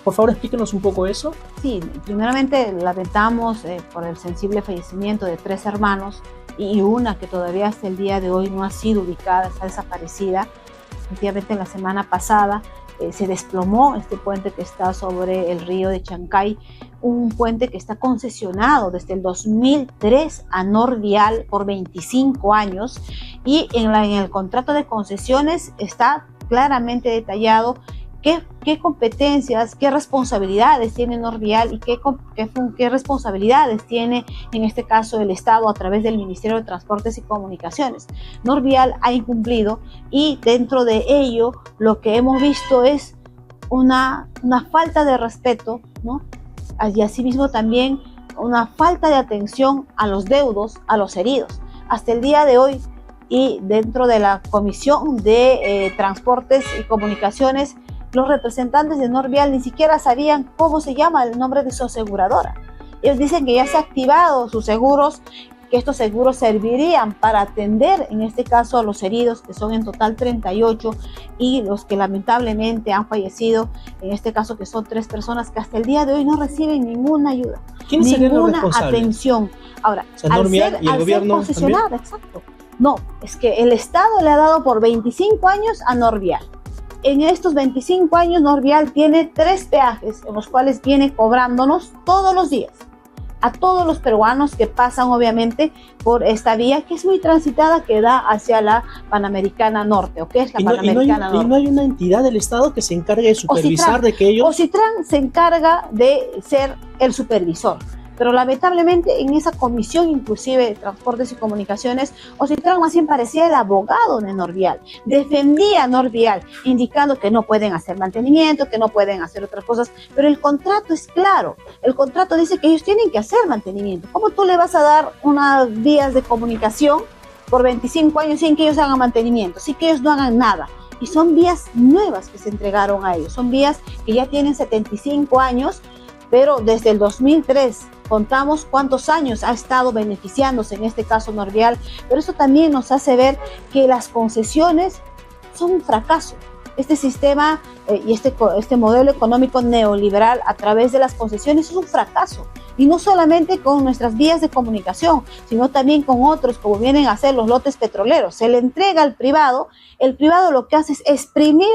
Por favor, explíquenos un poco eso. Sí, primeramente lamentamos por el sensible fallecimiento de 3 hermanos y una que todavía hasta el día de hoy no ha sido ubicada, está desaparecida. Efectivamente, la semana pasada se desplomó este puente que está sobre el río de Chancay, un puente que está concesionado desde el 2003 a Norvial por 25 años y en el contrato de concesiones está claramente detallado qué competencias, qué responsabilidades tiene Norvial y qué responsabilidades tiene en este caso el Estado a través del Ministerio de Transportes y Comunicaciones. Norvial ha incumplido y dentro de ello lo que hemos visto es una falta de respeto, ¿no? Y asimismo también una falta de atención a los deudos, a los heridos. Hasta el día de hoy y dentro de la Comisión de Transportes y Comunicaciones, los representantes de Norvial ni siquiera sabían cómo se llama el nombre de su aseguradora. Ellos dicen que ya se han activado sus seguros, que estos seguros servirían para atender en este caso a los heridos, que son en total 38, y los que lamentablemente han fallecido, en este caso que son 3 personas que hasta el día de hoy no reciben ninguna ayuda, ninguna atención. Ahora, o sea, Norvial y el gobierno concesionada, exacto. No, es que el Estado le ha dado por 25 años a Norvial. En estos 25 años Norvial tiene 3 peajes en los cuales viene cobrándonos todos los días a todos los peruanos que pasan obviamente por esta vía que es muy transitada, que da hacia la Panamericana Norte, ¿o qué es la Panamericana Norte? ¿Y no hay una entidad del Estado que se encargue de supervisar de que ellos...? Ocitran se encarga de ser el supervisor. Pero lamentablemente en esa comisión inclusive de Transportes y Comunicaciones, Ocitran más bien parecía el abogado de Norvial, defendía a Norvial, indicando que no pueden hacer mantenimiento, que no pueden hacer otras cosas, pero el contrato es claro, el contrato dice que ellos tienen que hacer mantenimiento. ¿Cómo tú le vas a dar unas vías de comunicación por 25 años sin que ellos hagan mantenimiento, sin que ellos no hagan nada? Y son vías nuevas que se entregaron a ellos, son vías que ya tienen 75 años, pero desde el 2003 contamos cuántos años ha estado beneficiándose, en este caso Norvial, pero eso también nos hace ver que las concesiones son un fracaso. Este sistema y este modelo económico neoliberal a través de las concesiones es un fracaso. Y no solamente con nuestras vías de comunicación, sino también con otros, como vienen a hacer los lotes petroleros. Se le entrega al privado, el privado lo que hace es exprimir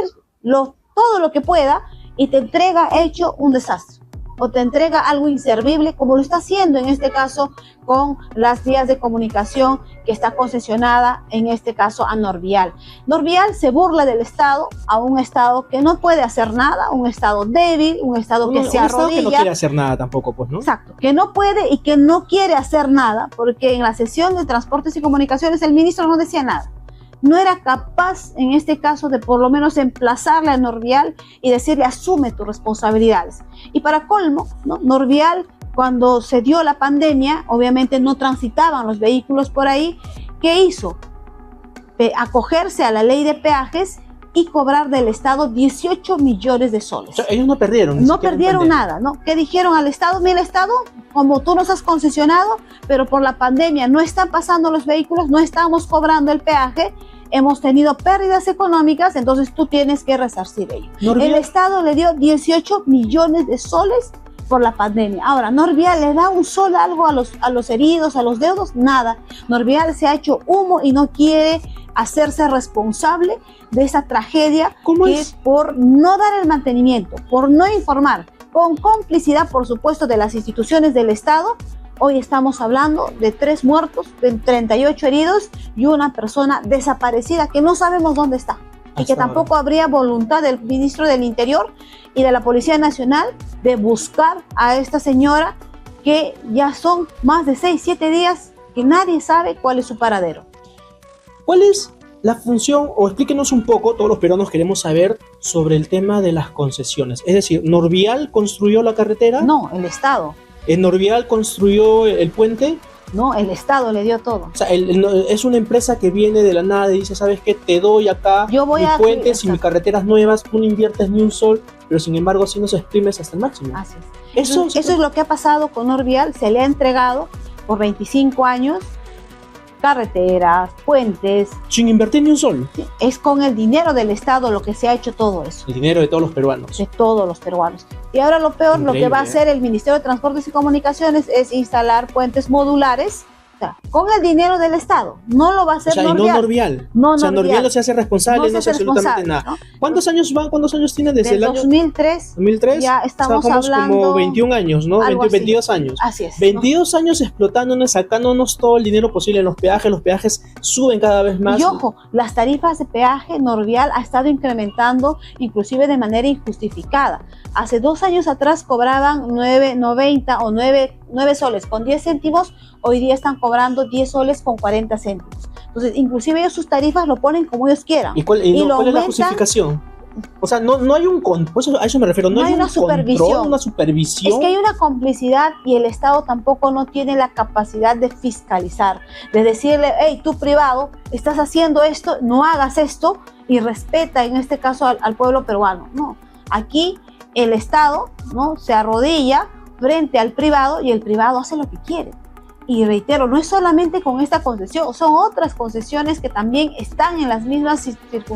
todo lo que pueda y te entrega hecho un desastre. O te entrega algo inservible, como lo está haciendo en este caso con las vías de comunicación que está concesionada, en este caso a Norvial. Norvial se burla del Estado, a un Estado que no puede hacer nada, un Estado débil, un Estado que se arrodilla. Un Estado que no quiere hacer nada tampoco, pues, ¿no? Exacto, que no puede y que no quiere hacer nada, porque en la sesión de Transportes y Comunicaciones el ministro no decía nada. No era capaz, en este caso, de por lo menos emplazarle a Norvial y decirle, asume tus responsabilidades. Y para colmo, ¿no? Norvial, cuando se dio la pandemia, obviamente no transitaban los vehículos por ahí. ¿Qué hizo? Acogerse a la ley de peajes y cobrar del Estado 18 millones de soles. O sea, ellos no perdieron. No perdieron nada, ¿no? ¿Qué dijeron al Estado? Mira, Estado, como tú nos has concesionado, pero por la pandemia no están pasando los vehículos, no estamos cobrando el peaje, hemos tenido pérdidas económicas, entonces tú tienes que resarcir ello. El Estado le dio 18 millones de soles por la pandemia. Ahora, ¿Norvial le da un sol algo a los heridos, a los deudos? Nada. Norvial se ha hecho humo y no quiere hacerse responsable de esa tragedia que es por no dar el mantenimiento, por no informar, con complicidad, por supuesto, de las instituciones del Estado. Hoy estamos hablando de 3 muertos, de 38 heridos y una persona desaparecida que no sabemos dónde está. Y que tampoco habría voluntad del ministro del Interior y de la Policía Nacional de buscar a esta señora, que ya son más de 6, 7 días que nadie sabe cuál es su paradero. ¿Cuál es la función, o explíquenos un poco, todos los peruanos queremos saber sobre el tema de las concesiones? Es decir, ¿Norvial construyó la carretera? No, el Estado. ¿Norvial construyó el puente? No, el Estado le dio todo. O sea, es una empresa que viene de la nada y dice, ¿sabes qué? Te doy acá mis puentes y mis carreteras nuevas, tú no inviertes ni un sol, pero sin embargo así nos exprimes hasta el máximo. Así es. Eso es lo que ha pasado con Norvial. Se le ha entregado por 25 años carreteras, puentes. Sin invertir ni un sol. Es con el dinero del Estado lo que se ha hecho todo eso. El dinero de todos los peruanos. De todos los peruanos. Y ahora lo peor, increíble, lo que va a hacer el Ministerio de Transportes y Comunicaciones es instalar puentes modulares, o sea, con el dinero del Estado. No lo va a hacer Norvial. Y no Norvial. No, o sea, Norvial no se hace responsable, no se hace absolutamente nada. ¿No? ¿Cuántos años van? ¿Cuántos años tiene desde el año 2003? 2003. Ya estamos hablando como 21 años, ¿no? 22 años. Así es. 22 años explotándonos, sacándonos todo el dinero posible en los peajes suben cada vez más. Y ojo, las tarifas de peaje, Norvial ha estado incrementando inclusive de manera injustificada. Hace 2 años atrás cobraban 9.90 o 9 soles con 10 céntimos, hoy día están cobrando 10 soles con 40 céntimos. Entonces, inclusive ellos sus tarifas lo ponen como ellos quieran. ¿Y cuál es la justificación? O sea, no hay un control, a eso me refiero, no hay una supervisión. Control, una supervisión. Es que hay una complicidad y el Estado tampoco no tiene la capacidad de fiscalizar, de decirle, hey, tú privado, estás haciendo esto, no hagas esto, y respeta en este caso al pueblo peruano. No, aquí el Estado, ¿no?, se arrodilla frente al privado y el privado hace lo que quiere. Y reitero, no es solamente con esta concesión, son otras concesiones que también están en las mismas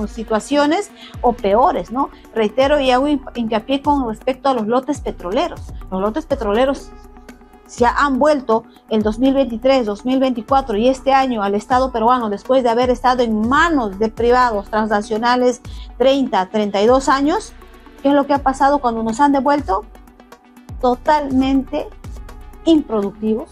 situaciones o peores, ¿no? Reitero y hago hincapié con respecto a los lotes petroleros. Los lotes petroleros se han vuelto el 2023, 2024 y este año al Estado peruano, después de haber estado en manos de privados transnacionales 30, 32 años. ¿Qué es lo que ha pasado cuando nos han devuelto? Totalmente improductivos,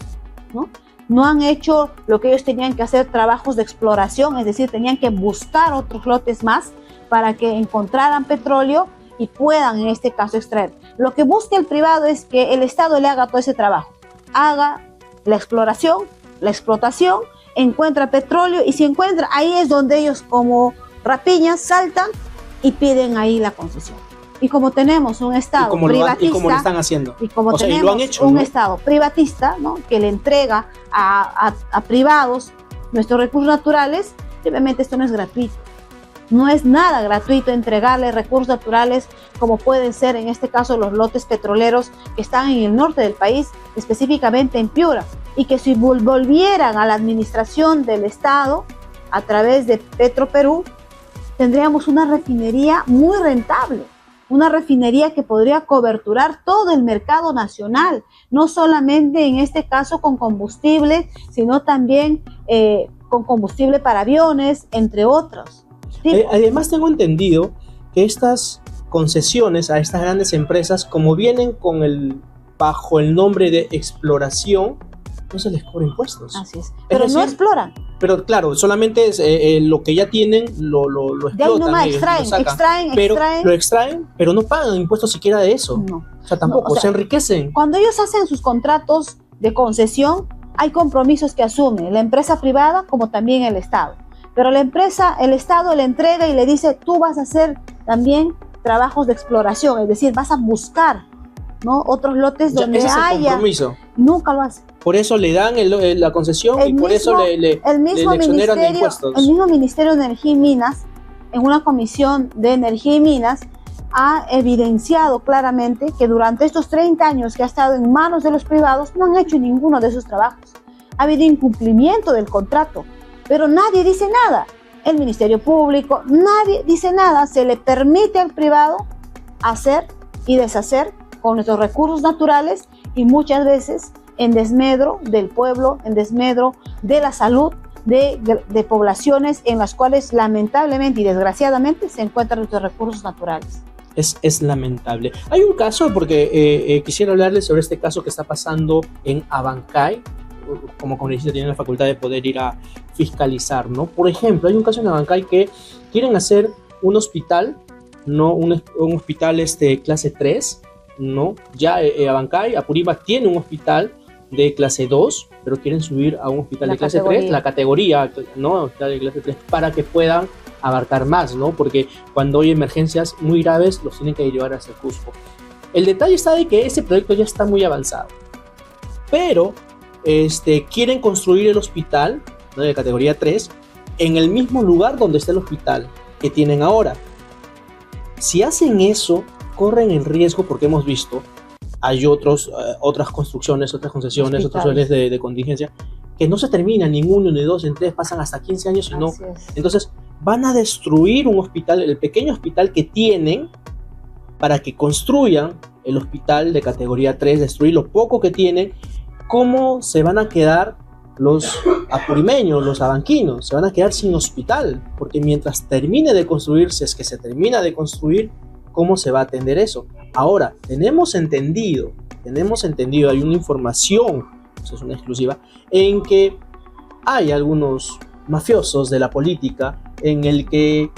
¿no? No han hecho lo que ellos tenían que hacer, trabajos de exploración, es decir, tenían que buscar otros lotes más para que encontraran petróleo y puedan en este caso extraer. Lo que busca el privado es que el Estado le haga todo ese trabajo, haga la exploración, la explotación, encuentra petróleo y si encuentra, ahí es donde ellos como rapiñas saltan y piden ahí la concesión. Y como tenemos un Estado privatista, y como lo están haciendo, y como tenemos lo han hecho, un Estado privatista, ¿no?, que le entrega a privados nuestros recursos naturales, obviamente esto no es gratuito. No es nada gratuito entregarle recursos naturales como pueden ser en este caso los lotes petroleros que están en el norte del país, específicamente en Piura, y que si volvieran a la administración del Estado a través de Petroperú, tendríamos una refinería muy rentable. Una refinería que podría coberturar todo el mercado nacional, no solamente en este caso con combustible, sino también con combustible para aviones, entre otros. Además tengo entendido que estas concesiones a estas grandes empresas, como vienen bajo el nombre de exploración, no se les cobra impuestos. Así es. Pero no exploran. Pero claro, solamente es, lo que ya tienen lo explotan. De ahí nomás extraen. Lo extraen, pero no pagan impuestos siquiera de eso. No. O sea, tampoco, se enriquecen. Cuando ellos hacen sus contratos de concesión, hay compromisos que asume la empresa privada como también el Estado. Pero el Estado le entrega y le dice, tú vas a hacer también trabajos de exploración, es decir, vas a buscar, ¿no?, otros lotes donde ese haya. Es el compromiso. Nunca lo hace. Por eso le dan la concesión y por eso le exoneran de impuestos. El mismo Ministerio de Energía y Minas, en una comisión de Energía y Minas, ha evidenciado claramente que durante estos 30 años que ha estado en manos de los privados, no han hecho ninguno de esos trabajos. Ha habido incumplimiento del contrato, pero nadie dice nada. El Ministerio Público, nadie dice nada. Se le permite al privado hacer y deshacer con nuestros recursos naturales y muchas veces en desmedro del pueblo, en desmedro de la salud de poblaciones en las cuales lamentablemente y desgraciadamente se encuentran nuestros recursos naturales. Es lamentable. Hay un caso, porque quisiera hablarles sobre este caso que está pasando en Abancay. Como congresista tienen la facultad de poder ir a fiscalizar, ¿no? Por ejemplo, hay un caso en Abancay que quieren hacer un hospital, ¿no? Un hospital clase 3, ¿no? Ya Abancay, Apurímac tiene un hospital de clase 2, pero quieren subir a un hospital de clase 3, la categoría, ¿no? Hospital de clase 3, para que puedan abarcar más, ¿no? Porque cuando hay emergencias muy graves, los tienen que llevar hacia Cusco. El detalle está de que ese proyecto ya está muy avanzado, pero quieren construir el hospital, ¿no? De categoría 3 en el mismo lugar donde está el hospital que tienen ahora. Si hacen eso, corren el riesgo, porque hemos visto, hay otras construcciones, otras concesiones, otros planes de contingencia, que no se terminan ni en uno, ni dos, en tres, pasan hasta 15 años y no. Entonces, van a destruir un hospital, el pequeño hospital que tienen, para que construyan el hospital de categoría 3, destruir lo poco que tienen. ¿Cómo se van a quedar los apurimeños, los abanquinos? Se van a quedar sin hospital, porque mientras termine de construir, si es que se termina de construir, ¿cómo se va a atender eso? Ahora, tenemos entendido, hay una información, eso es una exclusiva, en que hay algunos mafiosos de la política en el que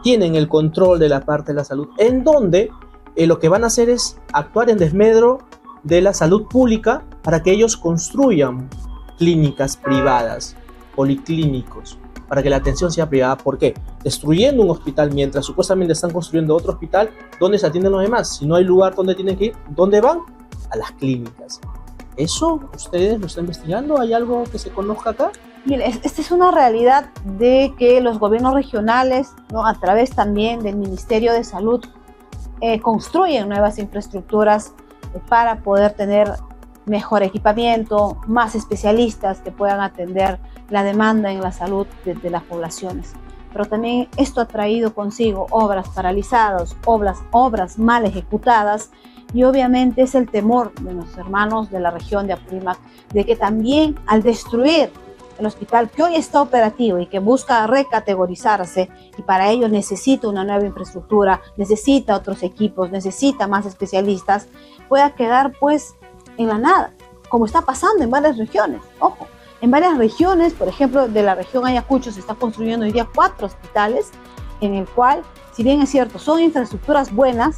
tienen el control de la parte de la salud, en donde lo que van a hacer es actuar en desmedro de la salud pública para que ellos construyan clínicas privadas, policlínicos, para que la atención sea privada. ¿Por qué? Destruyendo un hospital mientras supuestamente están construyendo otro hospital, ¿dónde se atienden los demás? Si no hay lugar donde tienen que ir, ¿dónde van? A las clínicas. ¿Eso ustedes lo están investigando? ¿Hay algo que se conozca acá? Mire, esta es una realidad de que los gobiernos regionales, ¿no? A través también del Ministerio de Salud, construyen nuevas infraestructuras para poder tener mejor equipamiento, más especialistas que puedan atender la demanda en la salud de las poblaciones. Pero también esto ha traído consigo obras paralizadas, obras mal ejecutadas, y obviamente es el temor de nuestros hermanos de la región de Apurímac de que también al destruir el hospital que hoy está operativo y que busca recategorizarse, y para ello necesita una nueva infraestructura, necesita otros equipos, necesita más especialistas, pueda quedar pues en la nada, como está pasando en varias regiones. Ojo, en varias regiones, por ejemplo, de la región Ayacucho se está construyendo hoy día 4 hospitales, en el cual, si bien es cierto, son infraestructuras buenas,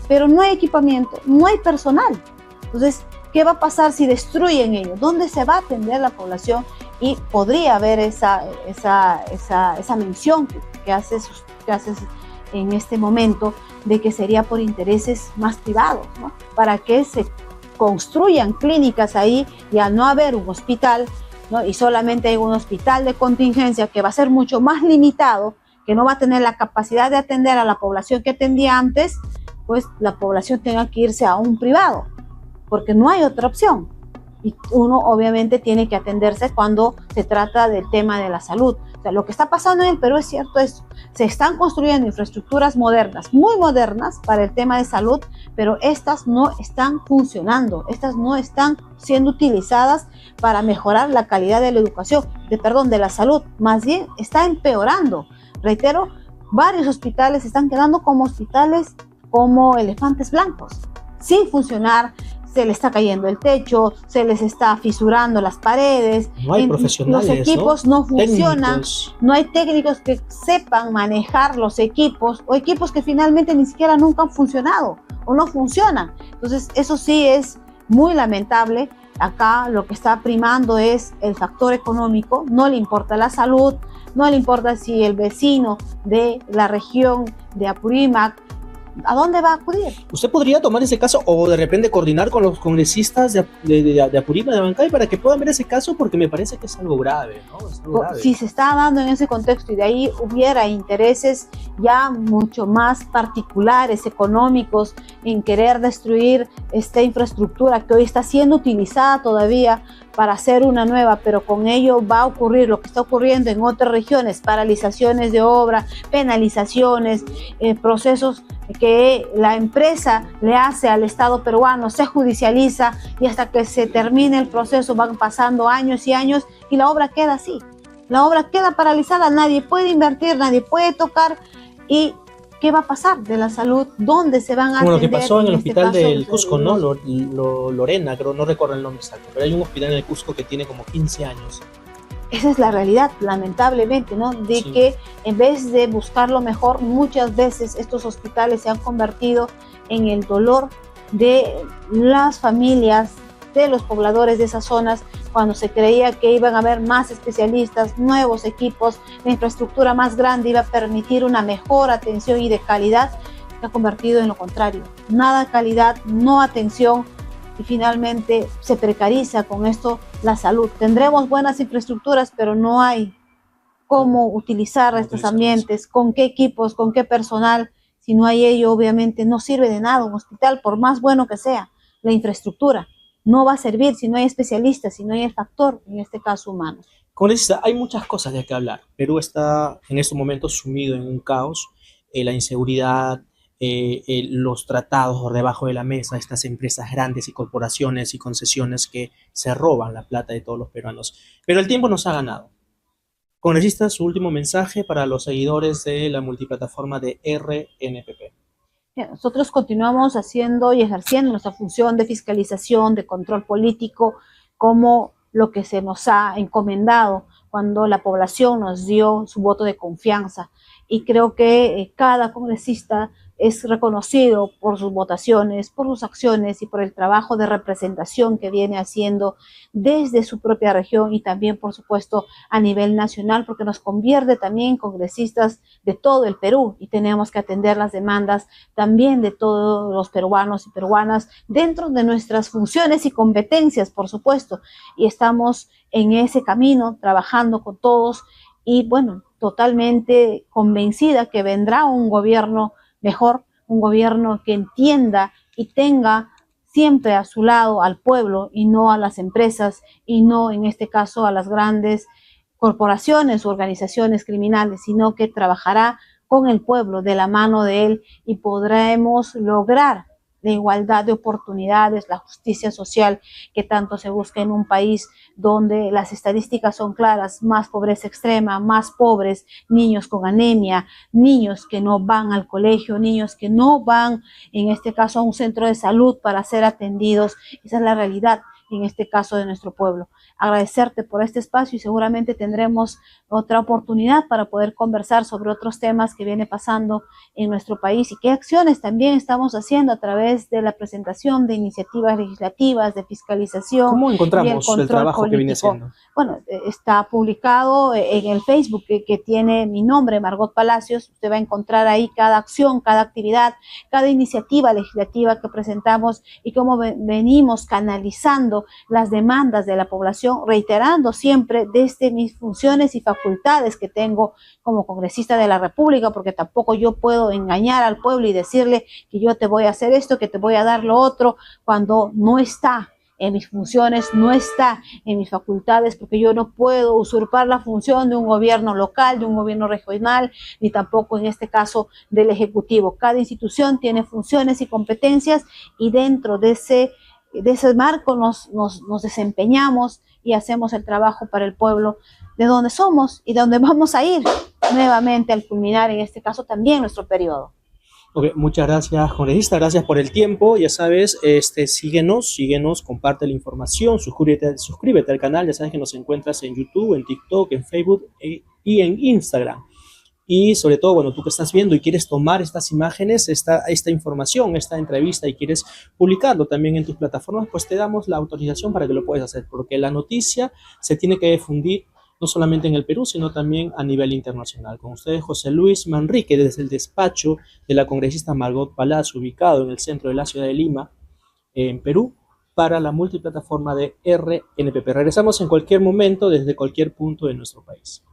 pero no hay equipamiento, no hay personal. Entonces, ¿qué va a pasar si destruyen ellos? ¿Dónde se va a atender la población? Y podría haber esa mención que haces en este momento, de que sería por intereses más privados, ¿no? Para que se construyan clínicas ahí, y al no haber un hospital, ¿no? Y solamente hay un hospital de contingencia que va a ser mucho más limitado, que no va a tener la capacidad de atender a la población que atendía antes, pues la población tenga que irse a un privado, porque no hay otra opción. Y uno obviamente tiene que atenderse cuando se trata del tema de la salud. O sea, lo que está pasando en el Perú es cierto, se están construyendo infraestructuras modernas, muy modernas para el tema de salud, pero estas no están funcionando, estas no están siendo utilizadas para mejorar la calidad de la educación, de la salud, más bien está empeorando. Reitero, varios hospitales están quedando como hospitales como elefantes blancos, sin funcionar. Se le está cayendo el techo, se les está fisurando las paredes, no hay profesionales, los equipos no funcionan, técnicos. No hay técnicos que sepan manejar los equipos, o equipos que finalmente ni siquiera nunca han funcionado o no funcionan. Entonces eso sí es muy lamentable. Acá lo que está primando es el factor económico, no le importa la salud, no le importa si el vecino de la región de Apurímac, ¿a dónde va a acudir? ¿Usted podría tomar ese caso o de repente coordinar con los congresistas de Apurímac, de Abancay, para que puedan ver ese caso? Porque me parece que es algo grave, ¿no? Es algo grave. Si se está dando en ese contexto y de ahí hubiera intereses ya mucho más particulares, económicos, en querer destruir esta infraestructura que hoy está siendo utilizada todavía para hacer una nueva, pero con ello va a ocurrir lo que está ocurriendo en otras regiones: paralizaciones de obra, penalizaciones, procesos que la empresa le hace al Estado peruano, se judicializa, y hasta que se termine el proceso van pasando años y años y la obra queda así. La obra queda paralizada, nadie puede invertir, nadie puede tocar, y ¿Qué va a pasar de la salud? ¿Dónde se van a Como lo que atender? pasó en el Este hospital caso, del Cusco, ¿no? Lorena, creo, no recuerdo el nombre exacto, pero hay un hospital en el Cusco que tiene como 15 años. esa es la realidad, lamentablemente, ¿no? De Sí. que en vez de buscar lo mejor, muchas veces estos hospitales se han convertido en el dolor de las familias, de los pobladores de esas zonas, cuando se creía que iban a haber más especialistas, nuevos equipos, la infraestructura más grande iba a permitir una mejor atención y de calidad, se ha convertido en lo contrario. Nada de calidad, no atención, y finalmente se precariza con esto la salud. Tendremos buenas infraestructuras, pero no hay cómo utilizar estos ambientes, con qué equipos, con qué personal. Si no hay ello, obviamente no sirve de nada un hospital, por más bueno que sea la infraestructura. No va a servir si no hay especialistas, si no hay el factor, en este caso humano. Como les decía, hay muchas cosas de que hablar. Perú está en estos momentos sumido en un caos. La inseguridad, los tratados por debajo de la mesa, estas empresas grandes y corporaciones y concesiones que se roban la plata de todos los peruanos. Pero el tiempo nos ha ganado. Congresista, su último mensaje para los seguidores de la multiplataforma de RNPP. Nosotros continuamos haciendo y ejerciendo nuestra función de fiscalización, de control político, como lo que se nos ha encomendado cuando la población nos dio su voto de confianza. Y creo que cada congresista es reconocido por sus votaciones, por sus acciones y por el trabajo de representación que viene haciendo desde su propia región y también, por supuesto, a nivel nacional, porque nos convierte también en congresistas de todo el Perú y tenemos que atender las demandas también de todos los peruanos y peruanas dentro de nuestras funciones y competencias, por supuesto. Y estamos en ese camino, trabajando con todos y, bueno, totalmente convencida que vendrá un gobierno mejor, un gobierno que entienda y tenga siempre a su lado al pueblo y no a las empresas y no en este caso a las grandes corporaciones o organizaciones criminales, sino que trabajará con el pueblo de la mano de él y podremos lograr la igualdad de oportunidades, la justicia social que tanto se busca en un país donde las estadísticas son claras, más pobreza extrema, más pobres, niños con anemia, niños que no van al colegio, niños que no van, en este caso, a un centro de salud para ser atendidos. Esa es la realidad, en este caso, de nuestro pueblo. Agradecerte por este espacio y seguramente tendremos otra oportunidad para poder conversar sobre otros temas que viene pasando en nuestro país y qué acciones también estamos haciendo a través de la presentación de iniciativas legislativas, de fiscalización ¿Cómo y el encontramos el control trabajo que viene político. haciendo? Bueno, está publicado en el Facebook que tiene mi nombre, Margot Palacios. Usted va a encontrar ahí cada acción, cada actividad, cada iniciativa legislativa que presentamos y cómo venimos canalizando las demandas de la población, reiterando siempre desde mis funciones y facultades que tengo como congresista de la República, porque tampoco yo puedo engañar al pueblo y decirle que yo te voy a hacer esto, que te voy a dar lo otro, cuando no está en mis funciones, no está en mis facultades, porque yo no puedo usurpar la función de un gobierno local, de un gobierno regional, ni tampoco en este caso del Ejecutivo. Cada institución tiene funciones y competencias y dentro de ese marco nos desempeñamos y hacemos el trabajo para el pueblo de donde somos y de donde vamos a ir nuevamente al culminar en este caso también nuestro periodo. Okay, muchas gracias, congresista, gracias por el tiempo. Ya sabes, síguenos, comparte la información, suscríbete al canal. Ya sabes que nos encuentras en YouTube, en TikTok, en Facebook y en Instagram. Y sobre todo, bueno, tú que estás viendo y quieres tomar estas imágenes, esta información, esta entrevista y quieres publicarlo también en tus plataformas, pues te damos la autorización para que lo puedas hacer, porque la noticia se tiene que difundir no solamente en el Perú, sino también a nivel internacional. Con ustedes, José Luis Manrique, desde el despacho de la congresista Margot Palacio, ubicado en el centro de la ciudad de Lima, en Perú, para la multiplataforma de RNPP. Regresamos en cualquier momento, desde cualquier punto de nuestro país.